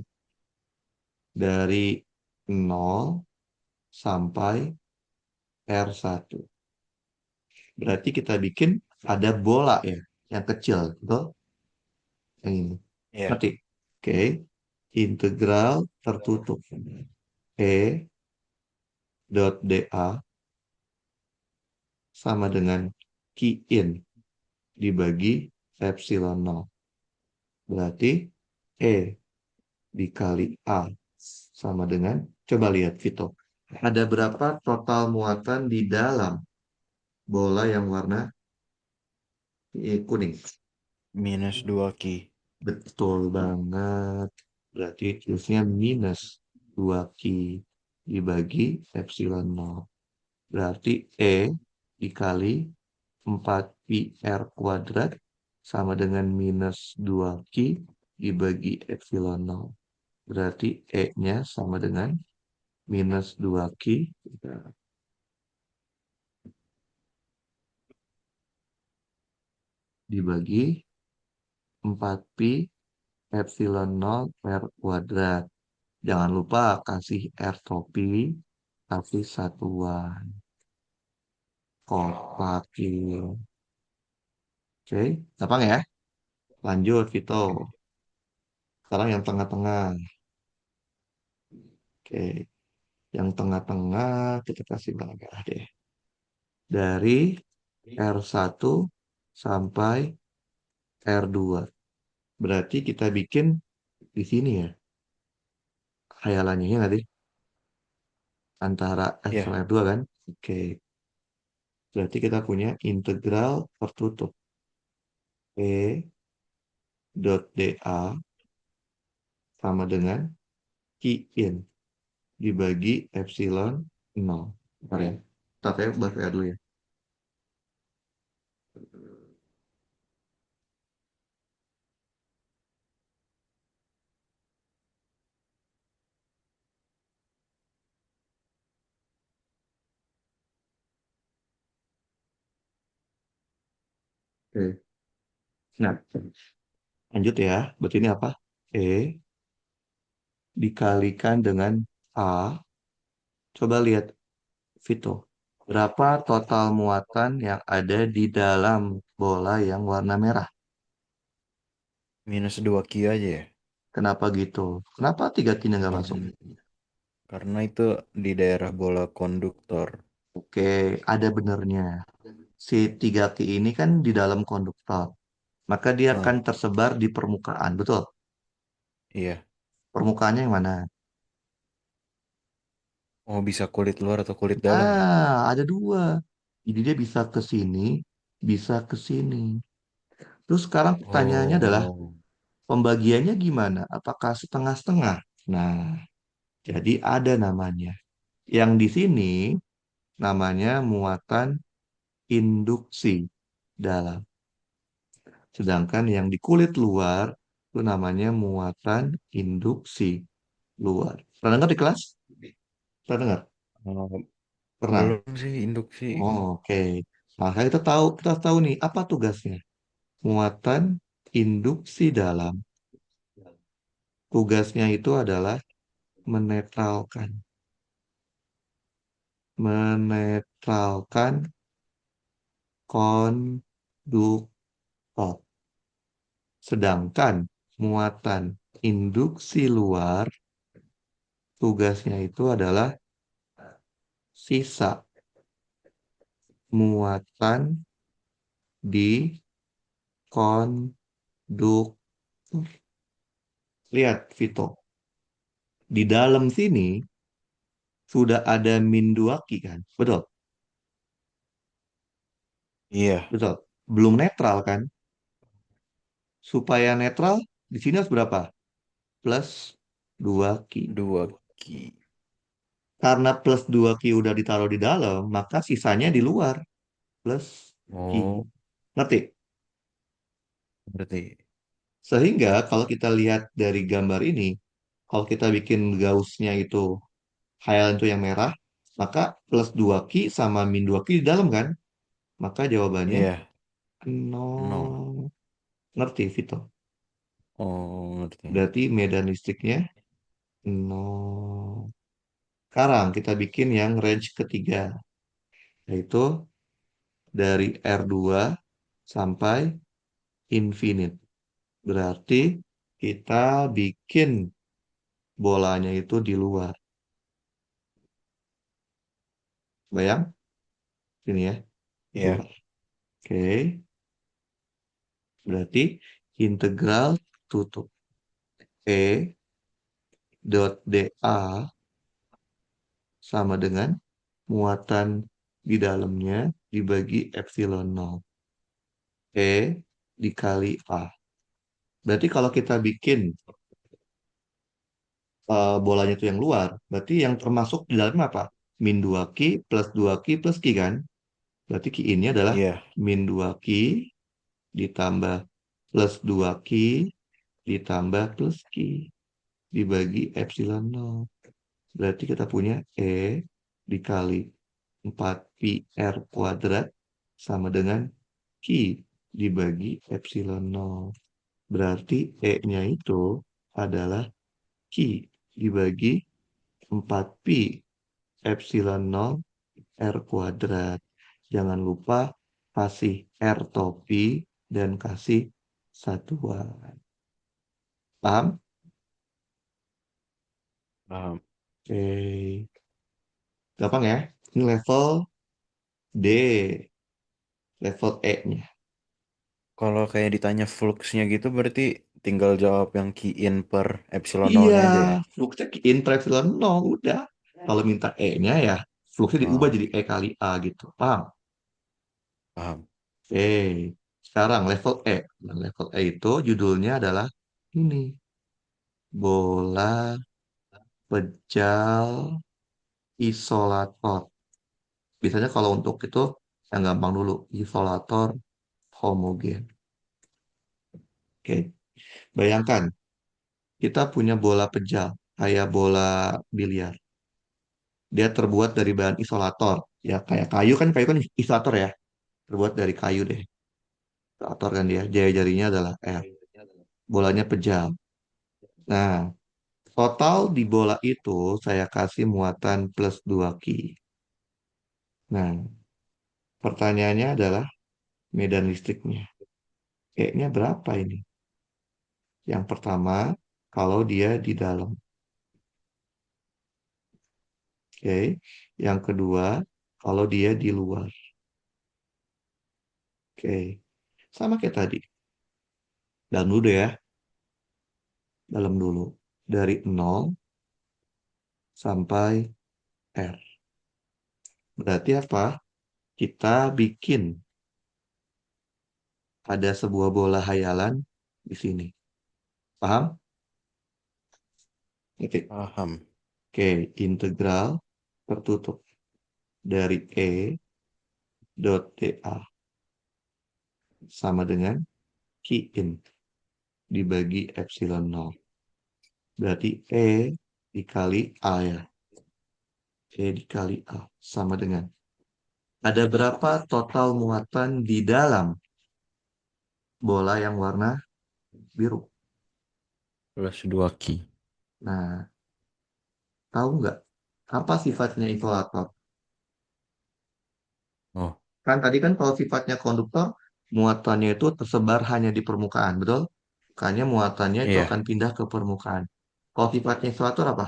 Dari 0 sampai R1. Berarti kita bikin ada bola ya, yang kecil, betul? Yang ini. Iya, Ngerti? Oke. Integral tertutup. E dot dA sama dengan Q in dibagi epsilon 0. Berarti E dikali A sama dengan, coba lihat Vito. Ada berapa total muatan di dalam bola yang warna kuning? -2 ki. Betul banget. Berarti terusnya -2 ki dibagi epsilon 0. Berarti E dikali 4 pi r² sama dengan -2 ki dibagi epsilon 0. Berarti E-nya sama dengan -2 ki dibagi 4 pi epsilon 0 per kuadrat. Jangan lupa kasih R topi, kasih satuan. Kotakil. Oke, gampang ya? Lanjut, Vito. Sekarang yang tengah-tengah. Oke, yang tengah-tengah kita kasih warna merah deh. Dari R1 sampai R2. Berarti kita bikin di sini ya. Khayalannya ya nanti antara S Iya, sama R2 kan. Oke, berarti kita punya integral tertutup. E dot dA sama dengan Q in dibagi epsilon 0. Bentar ya. Bentar saya bahas R dulu ya. Oke. Nah, lanjut ya. Berarti ini apa? E dikalikan dengan A. Coba lihat, Vito. Berapa total muatan yang ada di dalam bola yang warna merah? Minus 2 Q aja ya. Kenapa gitu? Kenapa 3 Q-nya nggak masuk? Karena itu di daerah bola konduktor. Oke, ada benernya. Si 3Q ini kan di dalam konduktor. Maka dia akan Ah, tersebar di permukaan, betul? iya. Permukaannya yang mana? Oh, bisa kulit luar atau kulit dalam ya? Ada dua. Jadi dia bisa ke sini, bisa ke sini. Terus sekarang pertanyaannya adalah Oh, pembagiannya gimana? Apakah setengah-setengah? Nah, jadi ada namanya. Yang di sini namanya muatan induksi dalam. Sedangkan yang di kulit luar itu namanya muatan induksi luar. Pernah dengar di kelas? Pernah dengar? oh, Pernah. belum sih induksi. Oh, oke. Maka kita tahu nih apa tugasnya. Muatan induksi dalam. Tugasnya itu adalah menetralkan. Menetralkan konduktor. Sedangkan muatan induksi luar, tugasnya itu adalah sisa muatan di konduktor. Lihat, Vito. Di dalam sini sudah ada min 2Q kan? Betul? Iya, Betul. Belum netral kan? Supaya netral, di sini harus berapa? Plus 2Q. 2 Q. Karena plus 2Q udah ditaruh di dalam, maka sisanya di luar. Plus Q. Oh, Ngerti? berarti. Sehingga kalau kita lihat dari gambar ini, kalau kita bikin Gauss-nya itu, highline itu yang merah, maka plus 2Q sama min 2Q di dalam kan? Maka jawabannya Iya, nol. 0. Ngerti, Vito? Oh, ngerti. Berarti medan listriknya 0. Sekarang kita bikin yang range ketiga, yaitu dari R2 sampai infinite. Berarti kita bikin bolanya itu di luar. Bayang? Sini ya, Iya, luar. Oke, berarti integral tutup. E dot dA sama dengan muatan di dalamnya dibagi epsilon nol. E dikali A. Berarti kalau kita bikin bolanya itu yang luar, berarti yang termasuk di dalamnya apa? Min 2Q plus 2Q plus Q kan? Berarti Q ini adalah iya. min 2Q ditambah plus 2Q ditambah plus Q dibagi epsilon nol. Berarti kita punya E dikali 4pi R kuadrat sama dengan Q dibagi epsilon nol. Berarti E-nya itu adalah Q dibagi 4pi epsilon nol R kuadrat. Jangan lupa kasih R topi dan kasih satuan. Paham? Paham. Oke. Gampang ya? Ini level D. Level E-nya. Kalau kayak ditanya fluxnya gitu berarti tinggal jawab yang key in per epsilon Iya, nolnya aja ya? fluxnya intra epsilon nol. Udah. Kalau minta E-nya ya, fluxnya diubah Oh, jadi E kali A gitu. Paham? paham. Oke. Sekarang level E. Nah, level E itu judulnya adalah ini. Bola pejal isolator. Biasanya kalau untuk itu yang gampang dulu, isolator homogen. Oke, bayangkan kita punya bola pejal kayak bola biliar. Dia terbuat dari bahan isolator. Ya kayak kayu kan isolator ya. Terbuat dari kayu deh. Isolator kan dia. Jari-jarinya adalah R. Bolanya pejal. Nah, total di bola itu saya kasih muatan plus 2Q. Nah, pertanyaannya adalah medan listriknya. Kayaknya berapa ini? Yang pertama, kalau dia di dalam. Oke. Yang kedua, kalau dia di luar. Oke. Sama kayak tadi. Dalam dulu deh ya. Dalam dulu. Dari nol sampai R. Berarti apa? Kita bikin ada sebuah bola hayalan di sini. Paham? Oke. Paham. Oke. Integral tertutup dari E dot dA sama dengan Q in dibagi epsilon nol. Berarti E dikali A ya. E dikali A sama dengan. Ada berapa total muatan di dalam bola yang warna biru? Plus 2 ki. Nah, tahu nggak apa sifatnya isolator? Oh, Kan tadi kan kalau sifatnya konduktor, muatannya itu tersebar hanya di permukaan, betul? Makanya muatannya itu iya. akan pindah ke permukaan. Kalau sifatnya isolator apa?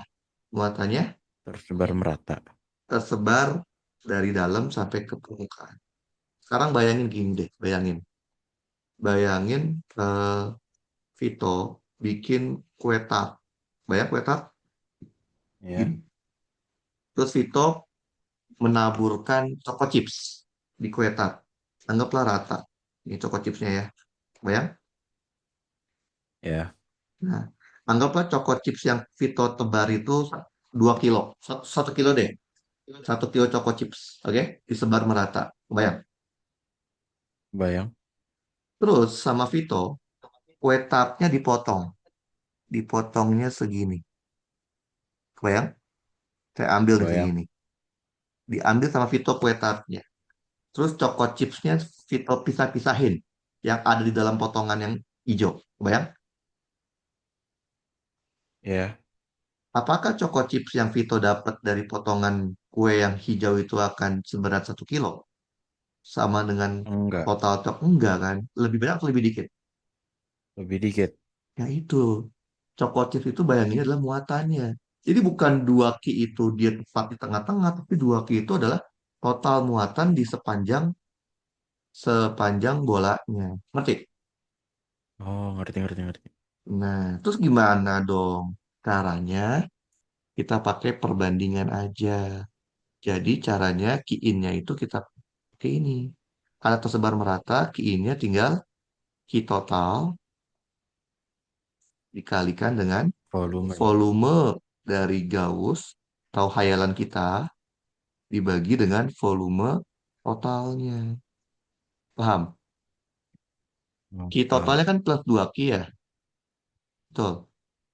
Muatannya Tersebar merata. tersebar dari dalam sampai ke permukaan. Sekarang bayangin gini deh, bayangin. Bayangin Vito bikin kue tart. Bayang kue tart? Ya. Gini. Terus Vito menaburkan choco chips di kue tart. Anggaplah rata. Ini choco chipsnya ya. Bayang? Ya. Nah, anggaplah choco chips yang Vito tebar itu 2 kilo. 1 kilo deh. 1 kilo choco chips. Oke? Disebar merata. Bayang? Bayang. Terus sama Vito, kue tartnya dipotong. Dipotongnya segini. Bayang? Saya ambil nih Bayang. segini. Diambil sama Vito kue tartnya. Terus choco chipsnya Vito pisah-pisahin. Yang ada di dalam potongan yang hijau. Bayang? Ya. Apakah choco chips yang Vito dapat dari potongan kue yang hijau itu akan seberat 1 kilo? Sama dengan Enggak. total cok? Enggak kan? Lebih banyak atau lebih dikit? Lebih dikit. Ya itu. Choco chips itu bayanginnya adalah muatannya. Jadi bukan 2Ki itu dia tepat di tengah-tengah, tapi 2Ki itu adalah total muatan di sepanjang sepanjang bolanya. Ngerti? Oh, ngerti, ngerti, ngerti. Nah, terus gimana dong? Caranya kita pakai perbandingan aja. Jadi caranya key in-nya itu kita pakai ini. Karena tersebar merata, key in-nya tinggal key total dikalikan dengan Volume ya. volume dari Gauss atau hayalan kita dibagi dengan volume totalnya. Paham? Oh, Key paham. totalnya kan plus 2 key ya. Betul.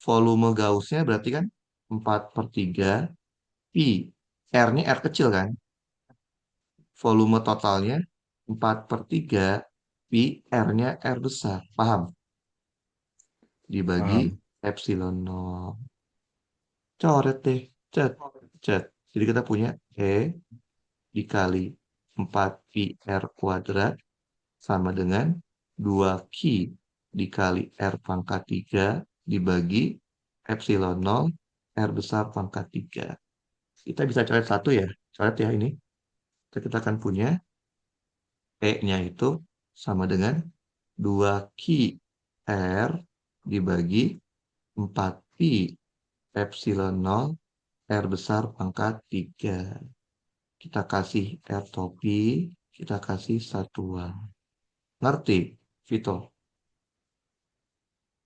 Volume Gauss-nya berarti kan 4/3 pi. R-nya R kecil kan? Volume totalnya 4/3 pi R-nya R besar. Paham? Dibagi Paham. epsilon nol. Coret deh. Cet. Cet. Jadi kita punya E dikali 4 pi R kuadrat sama dengan 2 Q dikali R pangkat 3 dibagi epsilon nol R besar pangkat 3. Kita bisa coret satu ya. Coret ya ini. Kita akan punya E-nya itu sama dengan 2 Q R dibagi 4 pi epsilon nol R besar pangkat 3. Kita kasih R topi, kita kasih satuan. Ngerti, Vito?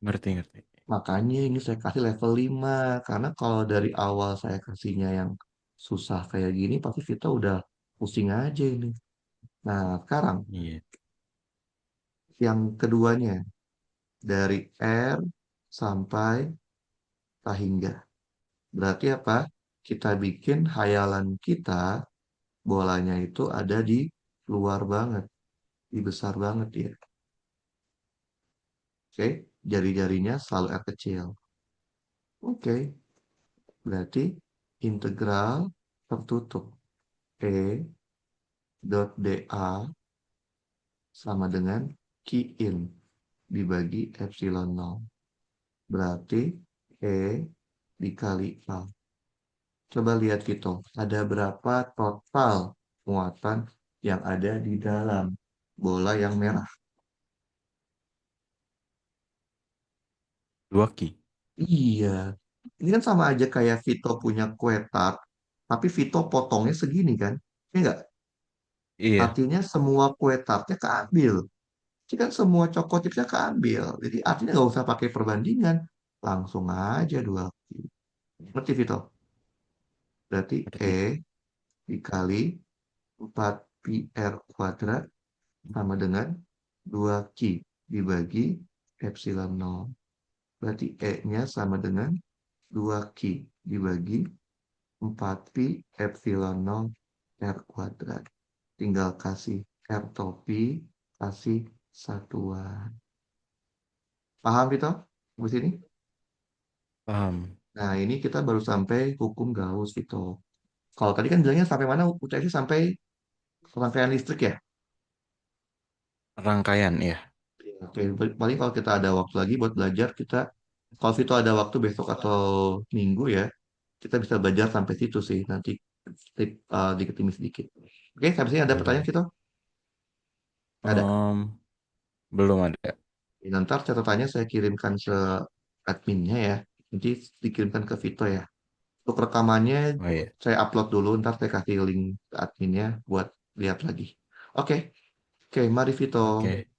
Ngerti, ngerti. Makanya ini saya kasih level 5. Karena kalau dari awal saya kasihnya yang susah kayak gini, pasti Vito udah pusing aja ini. Nah, sekarang Iya. yang keduanya. Dari R sampai Tahingga. Berarti apa? Kita bikin hayalan kita, bolanya itu ada di luar banget, di besar banget ya. Oke, jari-jarinya selalu R kecil. Oke, berarti integral tertutup E dot dA sama dengan Q in dibagi epsilon nol. Berarti E dikali A. Coba lihat Vito, ada berapa total muatan yang ada di dalam bola yang merah? 2 ki. Iya, ini kan sama aja kayak Vito punya kue tart, tapi Vito potongnya segini kan? Iya nggak? Iya, Artinya semua kue tartnya keambil. Jadi kan semua coko chipsnya keambil. Jadi artinya nggak usah pakai perbandingan. Langsung aja dua. Ngerti Vito? Berarti E berarti dikali 4 pi R kuadrat sama dengan 2 Q dibagi epsilon nol. Berarti E-nya sama dengan 2 Q dibagi 4 pi epsilon nol R kuadrat. Tinggal kasih R topi, kasih satuan. Paham itu? Di sini? paham. Nah, ini kita baru sampai hukum Gauss itu. Kalau tadi kan bilangnya sampai mana UTS sampai rangkaian listrik ya? Rangkaian ya. Oke, paling kalau kita ada waktu lagi buat belajar, kita kalau itu ada waktu besok atau minggu ya, kita bisa belajar sampai situ sih. Nanti dikit demi sedikit. Oke, sampai sini ada pertanyaan Boleh. kita? Ada. Em, belum ada. Nanti catatannya saya kirimkan ke adminnya ya. Nanti dikirimkan ke Vito ya. Untuk rekamannya Oh iya. saya upload dulu, ntar saya kasih link ke adminnya buat lihat lagi. Oke, oke, mari Vito. Oke.